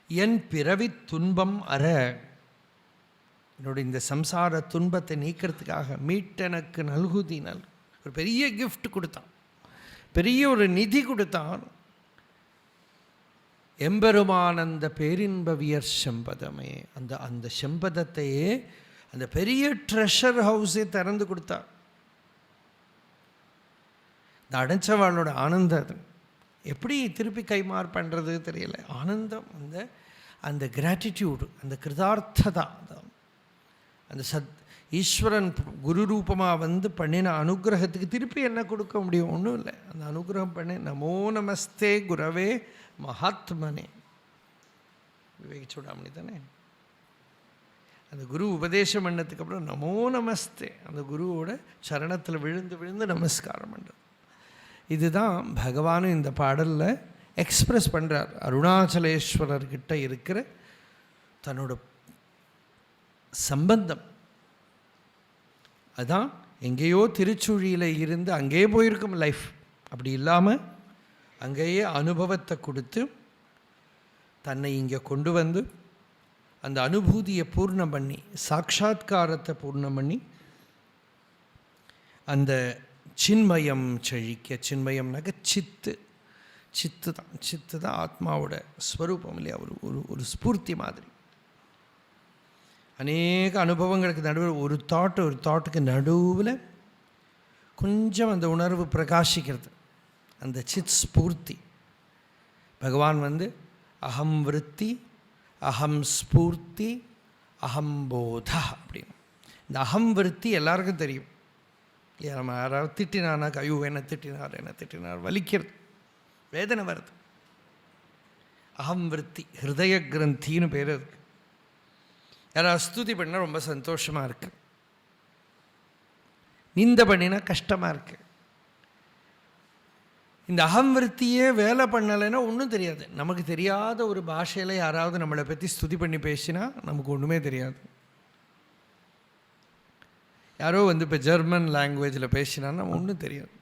என் பிறவி துன்பம் அற, என்னோட இந்த சம்சார துன்பத்தை நீக்கிறதுக்காக மீட்டெனக்கு நல்குதி ஒரு பெரிய கிஃப்ட் கொடுத்தான், பெரிய ஒரு நிதி கொடுத்தான். எம்பெருமானந்த பேரின்பவியர் செம்பதமே, அந்த செம்பதத்தையே, அந்த பெரிய ட்ரெஷர் ஹவுஸே திறந்து கொடுத்தார். இந்த அடைச்சவாளோட ஆனந்தம் அது எப்படி திருப்பி கைமாறு பண்ணுறது தெரியல. ஆனந்தம், அந்த கிராட்டிடியூடு, அந்த கிருதார்த்ததா, அந்த ஈஸ்வரன் குரு ரூபமாக பண்ணின அனுகிரகத்துக்கு திருப்பி என்ன கொடுக்க முடியும்? ஒன்றும் இல்லை. அந்த அனுகிரகம் பண்ணி நமோ நமஸ்தே குரவே மகாத்மனே, விவேக சூடாமணி தானே, அந்த குரு உபதேசம் பண்ணதுக்கு அப்புறம் நமோ நமஸ்தே, அந்த குருவோட சரணத்தில் விழுந்து விழுந்து நமஸ்காரம் பண்ணுறது. இதுதான் பகவானும் இந்த பாடலில் எக்ஸ்பிரஸ் பண்ணுறார். அருணாச்சலேஸ்வரர்கிட்ட இருக்கிற தன்னோட சம்பந்தம் அதுதான். எங்கேயோ திருச்சுழியில் இருந்து அங்கேயே போயிருக்கும் லைஃப், அப்படி இல்லாமல் அங்கேயே அனுபவத்தை கொடுத்து தன்னை இங்கே கொண்டு வந்து அந்த அனுபூதியை பூர்ணம் பண்ணி, சாட்சாத்காரத்தை பூர்ணம் பண்ணி, அந்த சின்மயம் செழிக்க. சின்மயம்னாக்க சித்து தான் ஆத்மாவோட ஸ்வரூபம் இல்லையா? ஒரு ஸ்பூர்த்தி மாதிரி. அநேக அனுபவங்களுக்கு நடுவில் ஒரு தாட்டுக்கு நடுவில் கொஞ்சம் அந்த உணர்வு பிரகாசிக்கிறது, அந்த சித் ஸ்பூர்த்தி. பகவான் அகம் விருத்தி, அகம் ஸ்பூர்த்தி, அகம் போதா அப்படின்னு. இந்த அகம் விருத்தி எல்லாருக்கும் தெரியும். நம்ம யாராவது திட்டினானாக்க ஐயோ என்ன திட்டினார் வலிக்கிறது, வேதனை வருது. அகம் விருத்தி, ஹிருதய கிரந்தின்னு பேர் இருக்கு. யாராவது ஸ்துதி பண்ணால் ரொம்ப சந்தோஷமாக இருக்கு, நிந்த பண்ணினா கஷ்டமாக இருக்கு. இந்த அகம்விருத்தியே வேலை பண்ணலைன்னா ஒன்றும் தெரியாது. நமக்கு தெரியாத ஒரு பாஷையில் யாராவது நம்மளை பற்றி ஸ்துதி பண்ணி பேசினா நமக்கு ஒன்றுமே தெரியாது. யாரோ இப்போ ஜெர்மன் லாங்குவேஜில் பேசினான்னா ஒன்றும் தெரியாது.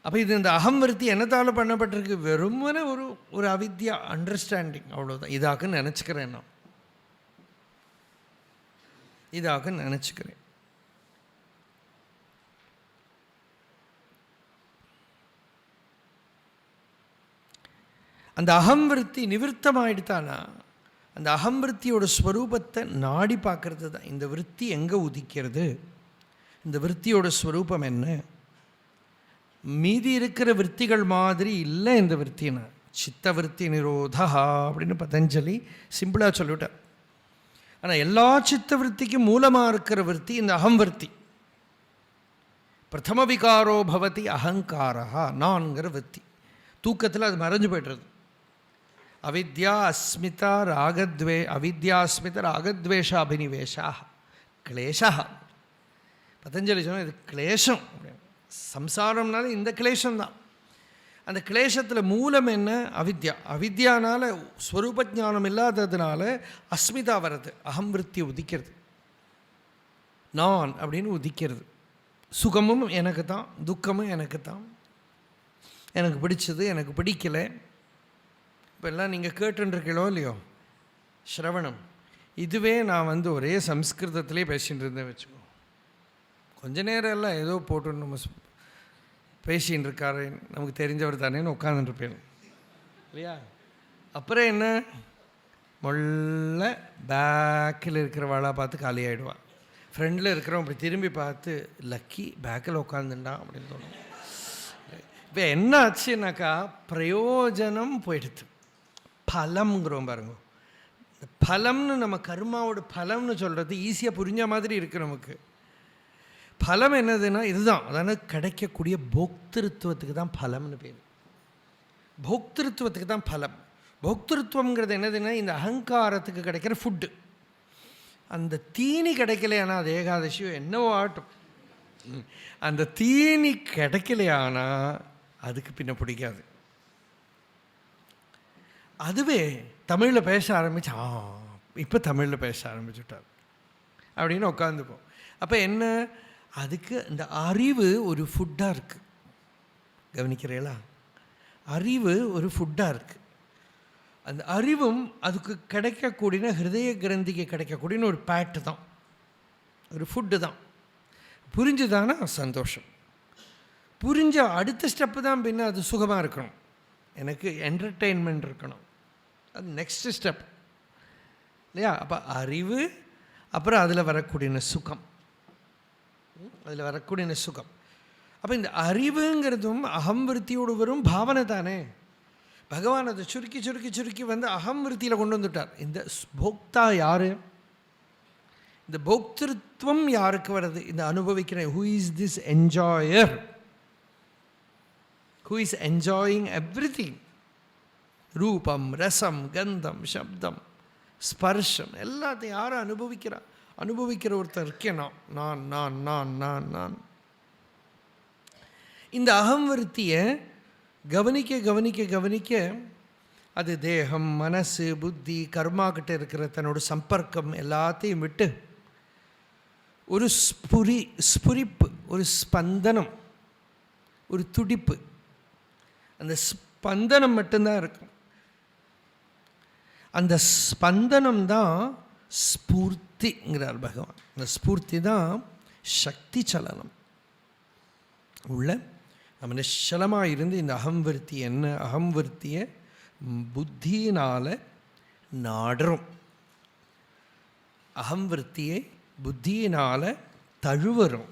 அப்போ இந்த அகம்விருத்தி என்னத்தால் பண்ணப்பட்டிருக்கு? வெறுமனே ஒரு அவித்யா, அண்டர்ஸ்டாண்டிங், அவ்வளோதான். இதாக்குன்னு நினச்சிக்கிறேன், நான் இதாக்குன்னு நினச்சிக்கிறேன். அந்த அகம்விருத்தி நிவிருத்தமாயிடுத்தானா அந்த அகம்விருத்தியோட ஸ்வரூபத்தை நாடி பார்க்கறது தான். இந்த விருத்தி எங்கே உதிக்கிறது, இந்த விருத்தியோட ஸ்வரூபம் என்ன? மீதி இருக்கிற விற்த்திகள் மாதிரி இல்லை இந்த விற்த்தினா. சித்த விற்பி நிரோதா அப்படின்னு பதஞ்சலி சிம்பிளாக சொல்லிவிட்டார். ஆனால் எல்லா சித்த விற்த்திக்கும் மூலமாக இருக்கிற விற்பி இந்த அகம்விருத்தி. பிரதம விகாரோ பவதி அகங்காரா, நான்கிற விற்பி. தூக்கத்தில் அது மறைஞ்சு போய்டுறது. அவித்யா அஸ்மிதா ராகத்வேஷ அபினிவேஷா கிளேஷா. பதஞ்சலி சொன்னால் இது கிளேஷம். சம்சாரம்னால இந்த கிளேஷம்தான். அந்த கிளேஷத்தில் மூலம் என்ன? அவித்யா. அவித்யானால் ஸ்வரூப ஞானம் இல்லாததுனால அஸ்மிதா வர்றது, அகம்விருத்தி உதிக்கிறது, நான் அப்படின்னு உதிக்கிறது. சுகமும் எனக்கு தான், துக்கமும் எனக்கு தான், எனக்கு பிடிச்சது எனக்கு பிடிக்கலை. இப்போ எல்லாம் நீங்கள் கேட்டுருக்கீங்களோ இல்லையோ ஸ்ரவணம், இதுவே நான் ஒரே சம்ஸ்கிருதத்திலே பேசிகிட்டு இருந்தேன் வச்சுக்கோ, கொஞ்ச நேரம் எல்லாம் ஏதோ போட்டு நம்ம பேசின்னு இருக்காரு, நமக்கு தெரிஞ்சவர் தானேன்னு உட்காந்துருப்பேன் இல்லையா. அப்புறம் என்ன, மொல்ல பேக்கில் இருக்கிறவாளாக பார்த்து காலி ஆகிடுவான், ஃப்ரெண்டில் இருக்கிறவன் அப்படி திரும்பி பார்த்து லக்கி பேக்கில் உட்காந்துட்டான் அப்படின்னு தோணும். இப்போ என்ன ஆச்சுன்னாக்கா பிரயோஜனம் போயிடுது. பலம்ங்கிறோம் பாருங்க, பலம்னு நம்ம கர்மாவோட பலம்னு சொல்கிறது ஈஸியாக புரிஞ்ச மாதிரி இருக்குது நமக்கு. பலம் என்னதுன்னா இதுதான், அதான கிடைக்கக்கூடிய போக்திருத்துவத்துக்கு தான் பலம்னு பேர். போக்திருத்துவத்துக்கு தான் பலம். போக்திருத்துவங்கிறது என்னதுன்னா இந்த அகங்காரத்துக்கு கிடைக்கிற ஃபுட்டு. அந்த தீனி கிடைக்கலையானா அது ஏகாதசியோ என்னவோ ஆட்டும், அந்த தீனி கிடைக்கலையானா அதுக்கு பின்ன பிடிக்காது. அதுவே தமிழில் பேச ஆரம்பிச்சு, இப்போ தமிழில் பேச ஆரம்பிச்சுட்டார் அப்படின்னு உட்காந்துப்போம். அப்போ என்ன, அதுக்கு இந்த அறிவு ஒரு ஃபுட்டாக இருக்குது. கவனிக்கிறீங்களா? அறிவு ஒரு ஃபுட்டாக இருக்குது. அந்த அறிவும் அதுக்கு கிடைக்கக்கூடிய ஹிருதய கிரந்திக்கு கிடைக்கக்கூடிய ஒரு பேட்டு தான், ஒரு ஃபுட்டு தான். புரிஞ்சுதானா சந்தோஷம். புரிஞ்ச அடுத்த ஸ்டெப்பு தான் பின்ன அது சுகமாக இருக்கணும், எனக்கு என்டர்டெயின்மெண்ட் இருக்கணும், அது நெக்ஸ்ட் ஸ்டெப் இல்லையா. அப்போ அறிவு, அப்புறம் அதில் வரக்கூடிய சுகம், அதில் வரக்கூடிய சுகம். அப்போ இந்த அறிவுங்கிறதும் அகம்விருத்தியோடு வரும் பாவனை தானே. பகவான் அதை சுருக்கி சுருக்கி சுருக்கி அகம்விருத்தியில் கொண்டு வந்துட்டார். இந்த போக்தா யார், இந்த போக்திருத்துவம் யாருக்கு வருது, இந்த அனுபவிக்கிறேன். Who is this என்ஜாயர், who is enjoying everything, ரூபம் ரசம் கந்தம் சப்தம் ஸ்பர்ஷம் எல்லாத்தையும் யாரை அனுபவிக்கிறா, அனுபவிக்கிற ஒருத்தர் இருக்கேன் நான் நான் நான் நான் நான். இந்த அகம்விருத்தியை கவனிக்க கவனிக்க கவனிக்க அது தேகம் மனசு புத்தி கர்மாக்கிட்ட இருக்கிற தன்னோட சம்பர்க்கம் எல்லாத்தையும் விட்டு ஒரு ஸ்புரிப்பு, ஒரு ஸ்பந்தனம், ஒரு துடிப்பு, அந்த ஸ்பந்தனம் மட்டும்தான் இருக்கும். அந்த ஸ்பந்தனம் தான் ஸ்பூர்த்திங்கிறார் பகவான். அந்த ஸ்பூர்த்தி தான் சக்தி சலனம் உள்ள. நம்ம நிச்சலமாக இருந்து இந்த அகம்விருத்தி என்ன, அகம்விருத்தியை புத்தியினால் நாடுறோம், அகம்விருத்தியை புத்தியினால் தழுவுறோம்.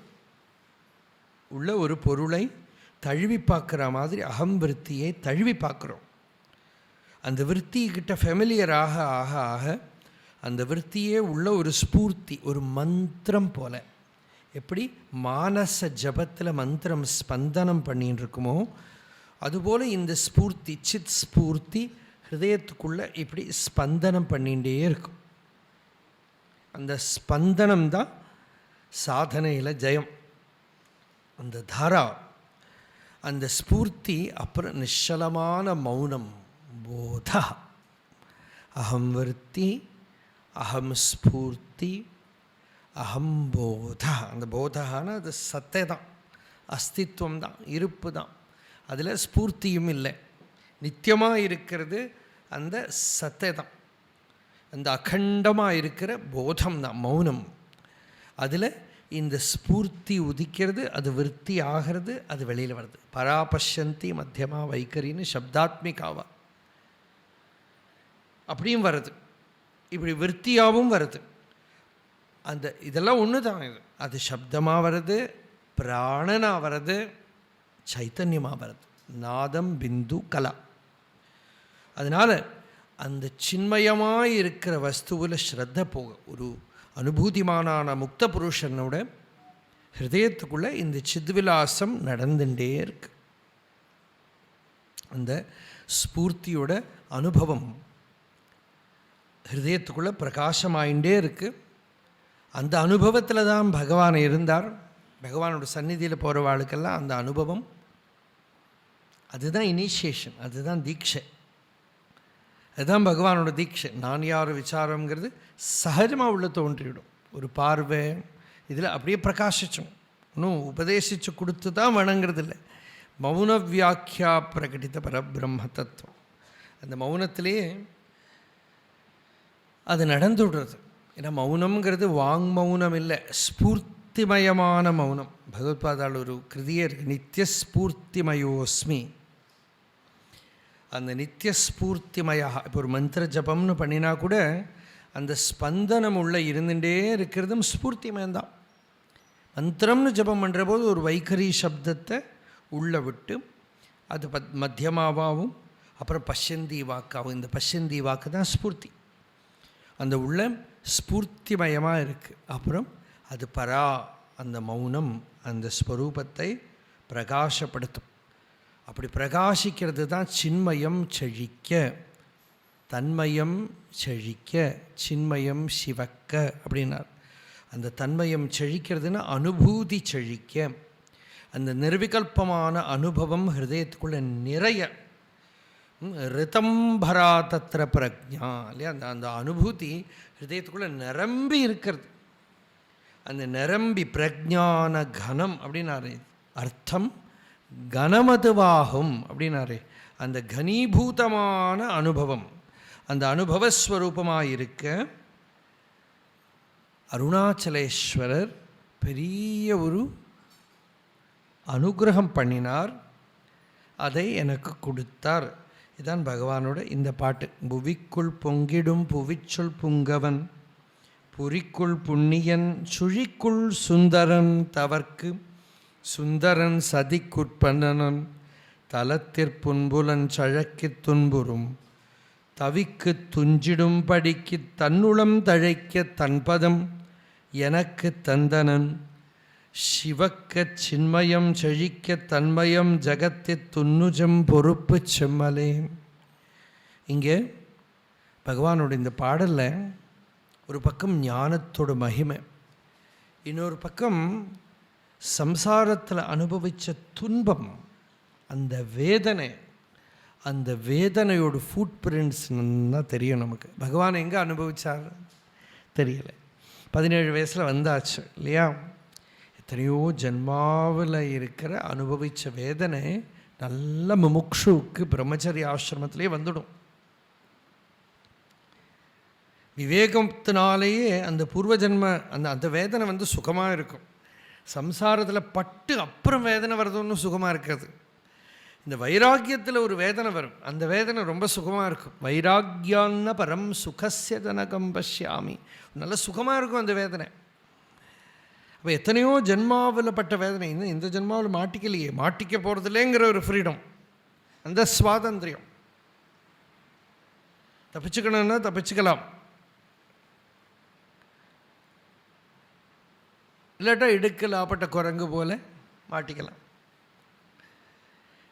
உள்ள ஒரு பொருளை தழுவி பார்க்குற மாதிரி அகம்விருத்தியை தழுவி பார்க்குறோம். அந்த விற்த்திக்கிட்ட ஃபெமிலியர் ஆக ஆக ஆக அந்த விற்த்தியே உள்ள ஒரு ஸ்பூர்த்தி, ஒரு மந்திரம் போல. எப்படி மானச ஜபத்தில் மந்திரம் ஸ்பந்தனம் பண்ணின்னு இருக்குமோ அதுபோல் இந்த ஸ்பூர்த்தி சித் ஸ்பூர்த்தி ஹிருதயத்துக்குள்ளே இப்படி ஸ்பந்தனம் பண்ணிகிட்டே இருக்கும். அந்த ஸ்பந்தனம் தான் சாதனையில் ஜெயம். அந்த தாரா, அந்த ஸ்பூர்த்தி, அப்புறம் நிச்சலமான மௌனம், போதா. அகம் விருத்தி, அகம் ஸ்பூர்த்தி, அகம் போதா. அந்த போதான அது சத்தை தான், அஸ்தித்வம் தான், இருப்பு தான். அதில் ஸ்பூர்த்தியும் இல்லை, நித்தியமாக இருக்கிறது அந்த சத்தை தான், அந்த அகண்டமாக இருக்கிற போதம் தான், மௌனம். அதில் இந்த ஸ்பூர்த்தி உதிக்கிறது, அது விருத்தி ஆகிறது, அது வெளியில் வருது. பராபஷ்யந்தி மத்தியமா வைக்கரின்னு சப்தாத்மிகாவா அப்படியும் வருது, இப்படி விருத்தியாகவும் வருது. அந்த இதெல்லாம் ஒன்று தான். இது அது சப்தமாக வருது, பிராணனாக வருது, சைத்தன்யமாக வருது, நாதம் பிந்து கலா. அதனால் அந்த சின்மயமாக இருக்கிற வஸ்துவில் ஸ்ரத்த போக ஒரு அனுபூதிமானான முக்த புருஷனோட ஹிருதயத்துக்குள்ளே இந்த சித்விலாசம் நடந்துட்டே இருக்கு. அந்த ஸ்பூர்த்தியோட அனுபவம் ஹிருதயத்துக்குள்ளே பிரகாசமாயிண்டே இருக்குது. அந்த அனுபவத்தில் தான் பகவான் இருந்தார். பகவானோட சந்நிதியில் போகிறவாளுக்கெல்லாம் அந்த அனுபவம், அதுதான் இனிஷியேஷன், அதுதான் தீட்சை, அதுதான் பகவானோட தீட்சை. நான் யார் விசாரங்கிறது சகஜமாக உள்ள தோன்றிவிடும். ஒரு பார்வை இதில் அப்படியே பிரகாசிச்சோம். இன்னும் உபதேசித்து கொடுத்து தான் வணங்குறது இல்லை. மௌன வியாக்கியா பிரகடித பரபிரம்ம தத்துவம், அந்த மௌனத்திலேயே அது நடந்து விடுறது. ஏன்னா மௌனம்ங்கிறது வாங் மௌனம் இல்லை, ஸ்பூர்த்திமயமான மௌனம். பகவத்பாதால் ஒரு கிருதியே இருக்குது, நித்தியஸ்பூர்த்திமயோஸ்மி. அந்த நித்தியஸ்பூர்த்திமயா, இப்போ ஒரு மந்திர ஜபம்னு பண்ணினா கூட அந்த ஸ்பந்தனம் உள்ளே இருந்துகிட்டே இருக்கிறதும் ஸ்பூர்த்திமயம்தான். மந்திரம்னு ஜபம் பண்ணுற போது ஒரு வைகரி சப்தத்தை உள்ளே விட்டு அது மத்தியமாகவும் அப்புறம் பஷ்யந்தி வாக்காகும். இந்த பஷ்யந்தி வாக்கு தான் ஸ்பூர்த்தி. அந்த உள்ள ஸ்பூர்த்திமயமாக இருக்குது. அப்புறம் அது பரா, அந்த மௌனம் அந்த ஸ்வரூபத்தை பிரகாசப்படுத்தும். அப்படி பிரகாசிக்கிறது தான் சின்மயம் செழிக்க, தன்மயம் செழிக்க, சின்மயம் சிவக்க அப்படின்னார். அந்த தன்மயம் செழிக்கிறதுன்னா அனுபூதி செழிக்க, அந்த நிர்விகல்பமான அனுபவம் ஹிருதயத்துக்குள்ளே நிறைய. ரிதம்பரா தத்திர பிரஜா இல்லையா, அந்த அனுபூதி ஹிருதயத்துக்குள்ளே நிரம்பி இருக்கிறது. அந்த நிரம்பி பிரஜான கனம் அப்படின்னாரு அர்த்தம். கனமதுவாகும் அப்படின்னாரு அந்த கனீபூதமான அனுபவம், அந்த அனுபவஸ்வரூபமாக இருக்க அருணாச்சலேஸ்வரர் பெரிய ஒரு அனுகிரகம் பண்ணினார், அதை எனக்கு கொடுத்தார். இதுதான் பகவானோட இந்த பாட்டு. புவிக்குள் பொங்கிடும் புவிச்சொல் புங்கவன், புரிக்குள் புண்ணியன் சுழிக்குள் சுந்தரன் தவர்க்கு, சுந்தரன் சதிக்குட்பண்ணனன் தலத்திற்புன்புலன் சழக்கித் துன்புறும், தவிக்கு துஞ்சிடும் படிக்கு தன்னுளம் தழைக்க தன்பதம் எனக்கு தந்தனன், சிவக்க சின்மயம் செழிக்க தன்மயம் ஜகத்தி துன்னுஜம் பொறுப்பு செம்மலே. இங்கே பகவானோட இந்த பாடலில் ஒரு பக்கம் ஞானத்தோட மகிமை, இன்னொரு பக்கம் சம்சாரத்தில் அனுபவித்த துன்பம், அந்த வேதனை, அந்த வேதனையோட ஃபுட் பிரிண்ட்ஸ்னா தெரியும் நமக்கு. பகவான் எங்கே அனுபவித்தார் தெரியல. 17 வயசில் வந்தாச்சு இல்லையா. எத்தனையோ ஜென்மாவில் இருக்கிற அனுபவித்த வேதனை நல்ல முமுக்ஷுவுக்கு பிரம்மச்சரிய ஆசிரமத்திலே வந்துடும். விவேகத்தினாலேயே அந்த பூர்வ ஜென்ம அந்த வேதனை சுகமாக இருக்கும். சம்சாரத்தில் பட்டு அப்புறம் வேதனை வர்றதுன்னு சுகமாக இருக்காது. இந்த வைராக்கியத்தில் ஒரு வேதனை வரும், அந்த வேதனை ரொம்ப சுகமாக இருக்கும். வைராக்கியான்ன பரம் சுகஸ்ய ஜனகம் பஷ்யாமி, நல்ல சுகமாக இருக்கும் அந்த வேதனை. அப்போ எத்தனையோ ஜென்மாவில் பட்ட வேதனை இன்னும் இந்த ஜென்மாவில் மாட்டிக்கலையே, மாட்டிக்க போகிறதுலேங்கிற ஒரு ஃப்ரீடம், அந்த சுவாதந்திரியம். தப்பிச்சுக்கணும்னா தப்பிச்சுக்கலாம், இல்லாட்டா இடுக்கலாப்பட்ட குரங்கு போல மாட்டிக்கலாம்.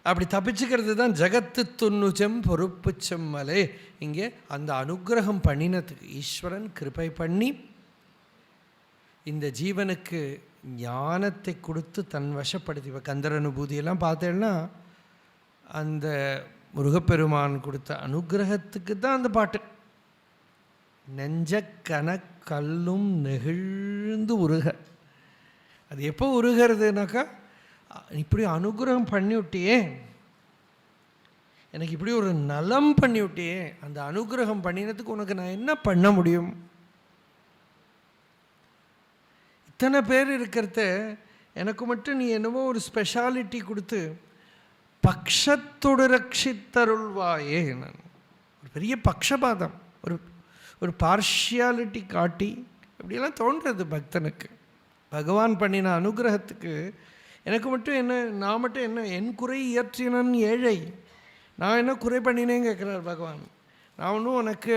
அப்படி தப்பிச்சுக்கிறது தான் ஜகத்து துன்னுஜம் பொறுப்பு செம்மலே. இங்கே அந்த அனுகிரகம் பண்ணினதுக்கு ஈஸ்வரன் கிருபை பண்ணி இந்த ஜீவனுக்கு ஞானத்தை கொடுத்து தன் வசப்படுத்தி. இப்போ கந்தர் அனுபூதியெல்லாம் பார்த்தேன்னா அந்த முருகப்பெருமான் கொடுத்த அனுகிரகத்துக்கு தான் அந்த பாட்டு. நெஞ்ச கனக்கல்லும் நெகிழ்ந்து உருக. அது எப்போ உருகிறதுனாக்கா, இப்படி அனுகிரகம் பண்ணிவிட்டியே, எனக்கு இப்படி ஒரு நலம் பண்ணிவிட்டியே, அந்த அனுகிரகம் பண்ணினதுக்கு உனக்கு நான் என்ன பண்ண முடியும்? இத்தனை பேர் இருக்கிறத எனக்கு மட்டும் நீ என்னவோ ஒரு ஸ்பெஷாலிட்டி கொடுத்து பக்ஷத்தோடு ரட்சித்தருள்வாயே. நான் ஒரு பெரிய பக்ஷபாதம், ஒரு பார்ஷியாலிட்டி காட்டி இப்படியெல்லாம் தோன்றது பக்தனுக்கு. பகவான் பண்ணின அனுகிரகத்துக்கு எனக்கு மட்டும் என்ன, நான் மட்டும் என்ன, என் குறை இயற்றினன் ஏழை, நான் என்ன குறை பண்ணினேன்னு கேட்குறார் பகவான். நான் ஒன்றும் உனக்கு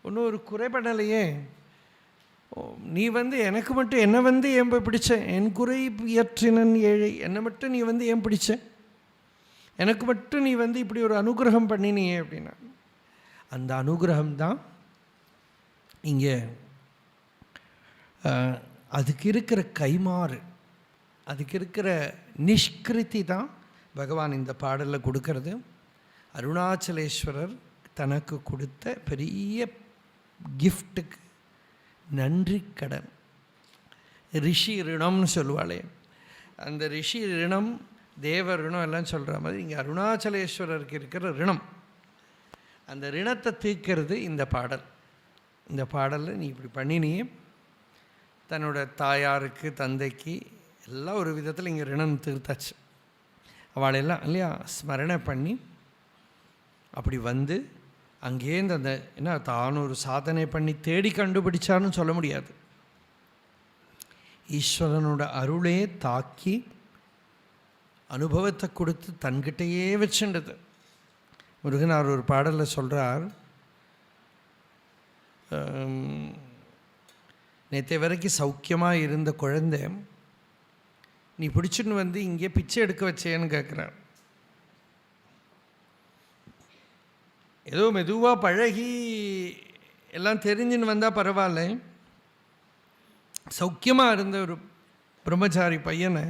ஒன்றும் ஒரு குறை பண்ணலையே, நீ எனக்கு மட்டும் என்னை ஏன் பிடிச்ச, என் குறை இயற்றினன் ஏழை, என்னை மட்டும் நீ ஏன் பிடிச்ச, எனக்கு மட்டும் நீ இப்படி ஒரு அனுகிரகம் பண்ணினியே அப்படின்னா, அந்த அனுகிரகம்தான் இங்கே அதுக்கு இருக்கிற கைமாறு. அதுக்கு இருக்கிற நிஷ்கிருதி தான் பகவான் இந்த பாடலில் கொடுக்கறது. அருணாச்சலேஸ்வரர் தனக்கு கொடுத்த பெரிய கிஃப்ட்டுக்கு நன்றி கடன். ரிஷி ரிணம்னு சொல்லுவாளே, அந்த ரிஷி ரிணம், தேவ ரிணம் எல்லாம் சொல்கிற மாதிரி இங்கே அருணாச்சலேஸ்வரருக்கு இருக்கிற ரிணம், அந்த ரிணத்தை தீர்க்கிறது இந்த பாடல். இந்த பாடலில் நீ இப்படி பண்ணினியே, தன்னோட தாயாருக்கு தந்தைக்கு எல்லாம் ஒரு விதத்தில் இங்கே ரிணம் தீர்த்தாச்சு. அவளெல்லாம் இல்லையா ஸ்மரணை பண்ணி அப்படி வந்து அங்கேருந்து அந்த என்ன தான் ஒரு சாதனை பண்ணி தேடி கண்டுபிடிச்சான்னு சொல்ல முடியாது. ஈஸ்வரனோட அருளே தாக்கி அனுபவத்தை கொடுத்து தன்கிட்டையே வச்சுண்டது. முருகனார் ஒரு பாடலில் சொல்கிறார், நேற்று வரைக்கும் சௌக்கியமாக இருந்த குழந்தை நீ பிடிச்சின்னு வந்து இங்கே பிச்சை எடுக்க வச்சேன்னு கேட்குறார். ஏதோ மெதுவாக பழகி எல்லாம் தெரிஞ்சுன்னு வந்தால் பரவாயில்ல, சௌக்கியமாக இருந்த ஒரு பிரம்மச்சாரி பையனை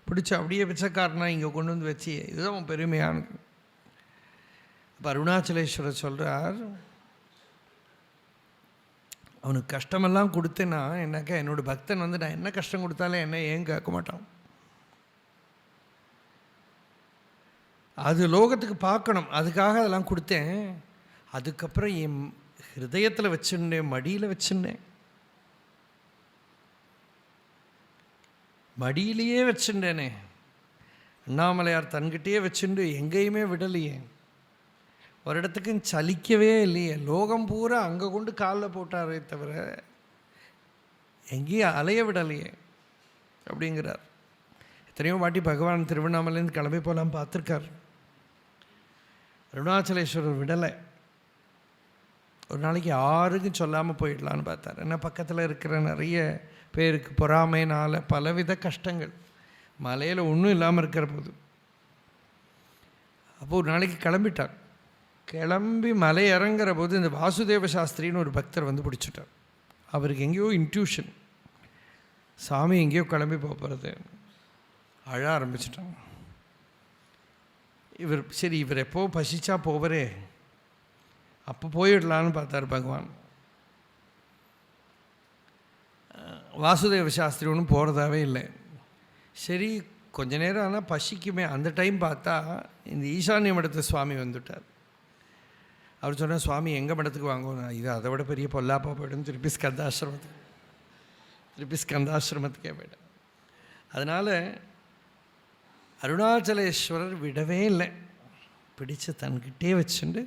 பிடிச்சி அப்படியே பிச்சைக்காரனா இங்கே கொண்டு வந்து வச்சு, இதுதான் பெருமையானது. இப்போ அருணாச்சலேஸ்வரர் சொல்கிறார், அவனுக்கு கஷ்டமெல்லாம் கொடுத்தேன்னா என்னக்கா என்னோடய பக்தன் வந்து நான் என்ன கஷ்டம் கொடுத்தாலும் என்ன ஏன் கேட்க மாட்டான். அது லோகத்துக்கு பார்க்கணும், அதுக்காக அதெல்லாம் கொடுத்தேன். அதுக்கப்புறம் என் ஹிருதயத்தில் வச்சுருந்தேன், மடியில் வச்சுருந்தேன், மடியிலேயே வச்சுட்டேனே. அண்ணாமலையார் தன்கிட்டே வச்சுட்டு எங்கேயுமே விடலையே, ஒரு இடத்துக்கு சலிக்கவே இல்லையே. லோகம் பூரா அங்கே கொண்டு காலில் போட்டாரே தவிர எங்கேயும் அலைய விடலையே அப்படிங்கிறார். எத்தனையோ வாட்டி பகவான் திருவண்ணாமலைன்னு கிளம்பி போகலாம் பார்த்துருக்கார். அருணாச்சலேஸ்வரர் விடலை. ஒரு நாளைக்கு யாருக்கும் சொல்லாமல் போயிடலான்னு பார்த்தார். ஏன்னா பக்கத்தில் இருக்கிற நிறைய பேருக்கு பொறாமைனால் பலவித கஷ்டங்கள், மலையில் ஒன்றும் இல்லாமல் இருக்கிற போது. அப்போது ஒரு நாளைக்கு கிளம்பிட்டார். கிளம்பி மலை இறங்குற போது இந்த வாசுதேவ சாஸ்திரின்னு ஒரு பக்தர் வந்து பிடிச்சிட்டார். அவருக்கு எங்கேயோ இன்ட்யூஷன், சாமி எங்கேயோ கிளம்பி போகிறது. அழ ஆரம்பிச்சிட்டாங்க. இவர் சரி இவர் எப்போ பசிச்சா போவரே, அப்போ போயிடலான்னு பார்த்தார் பகவான். வாசுதேவ சாஸ்திரி ஒன்றும் போகிறதாவே இல்லை. சரி கொஞ்ச நேரம் ஆனால் பசிக்குமே, அந்த டைம் பார்த்தா இந்த ஈசான்ய மடத்து சுவாமி வந்துட்டார். அவர் சொன்னார், சுவாமி எங்கள் மடத்துக்கு வாங்குவோம், இது அதை விட பெரிய பொல்லாப்பா போய்டும், திருப்பி ஸ்கந்தாசிரமத்துக்கே போய்ட்டேன். அதனால் அருணாச்சலேஸ்வரர் விடவே இல்லை, பிடிச்சு தன்கிட்டே வச்சுண்டு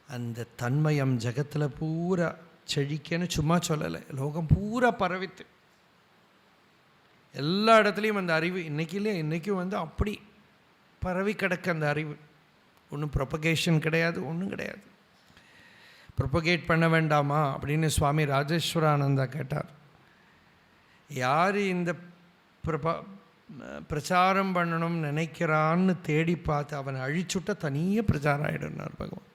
அந்த தன்மயம் ஜகத்தில் பூரா செழிக்கன்னு சும்மா சொல்லலை, லோகம் பூரா பரவித்து எல்லா இடத்துலையும் அந்த அறிவு இன்றைக்கும் வந்து அப்படி பரவி கிடக்க அந்த அறிவு. ஒன்றும் ப்ரொபகேஷன் கிடையாது, ஒன்றும் கிடையாது. ப்ரொபகேட் பண்ண வேண்டாமா அப்படின்னு சுவாமி ராஜேஸ்வரானந்தா கேட்டார். யார் இந்த பிரச்சாரம் பண்ணணும்னு நினைக்கிறான்னு தேடி பார்த்து அவனை அழிச்சுட்ட தனியாக பிரச்சாரம் ஆகிடுனார் பகவான்.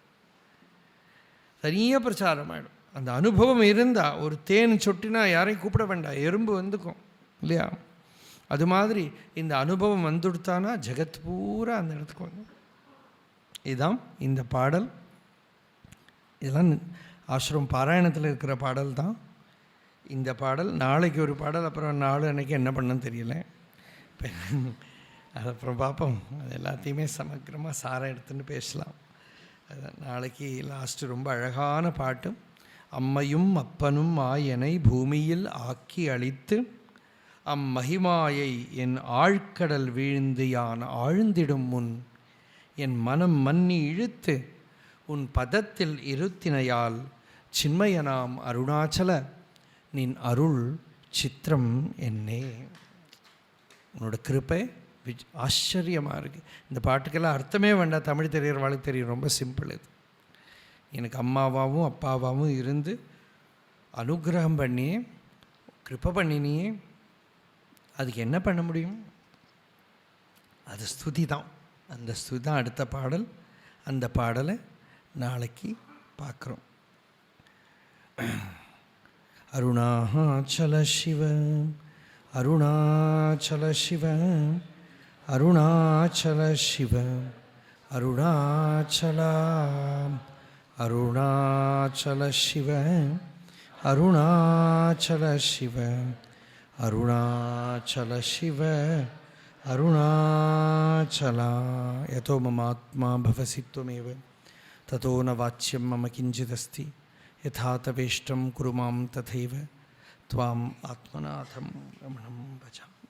தனியாக பிரச்சாரம் ஆகிடும். அந்த அனுபவம் இருந்தால் ஒரு தேன் சொட்டினா யாரையும் கூப்பிட வேண்டாம், எறும்பு வந்துக்கும் இல்லையா? அது மாதிரி இந்த அனுபவம் வந்துடுத்தானா ஜெகத் பூரா அந்த இடத்துக்கு வந்து. இதுதான் இந்த பாடல். இதெல்லாம் ஆசிரம் பாராயணத்தில் இருக்கிற பாடல் தான் இந்த பாடல். நாளைக்கு ஒரு பாடல், அப்புறம் நாலு அன்றைக்கி என்ன பண்ணணும்னு தெரியல, அது அப்புறம் பார்ப்போம். அது எல்லாத்தையுமே சமக்கிரமாக சாரம் எடுத்துன்னு பேசலாம். அதுதான் நாளைக்கு லாஸ்ட்டு. ரொம்ப அழகான பாட்டு. அம்மையும் அப்பனும் ஆயனை பூமியில் ஆக்கி அளித்து அம்மகிமாயை என் ஆழ்கடல் வீழ்ந்து யான் ஆழ்ந்திடும் முன் என் மனம் மன்னி இழுத்து உன் பதத்தில் இருத்தினையால் சின்மயனாம் அருணாச்சல நின் அருள் சித்திரம் என்னே. உன்னோட கிருப்பை ஆச்சரியமாக இருக்குது. இந்த பாட்டுக்கெல்லாம் அர்த்தமே வேண்டாம், தமிழ் தெரிகிறவாளுக்கு தெரியும். ரொம்ப சிம்பிள். இது எனக்கு அம்மாவாகவும் அப்பாவாகவும் இருந்து அனுகிரகம் பண்ணியே கிருப்பை பண்ணினியே, அதுக்கு என்ன பண்ண முடியும்? அது ஸ்துதி தான். அந்த ஸ்துதி தான் அடுத்த பாடல். அந்த பாடலை நாளைக்கு பார்க்குறோம். அருணாச்சல சிவ அருணாச்சல சிவ அருணாச்சல சிவ அருணாச்சலா அருணாச்சல சிவ அருணாச்சல சிவ அருணாச்சல சிவ அருணாச்சலா. யதோ மமாத்மா பவசி த்வமேவ ததோ ந வாச்யம் மம கிஞ்சிதஸ்தி யதா தவேஷ்டம் குரு மாம் ததைவ த்வாம் ஆத்மநாதம் ரமணம் பஜாமி.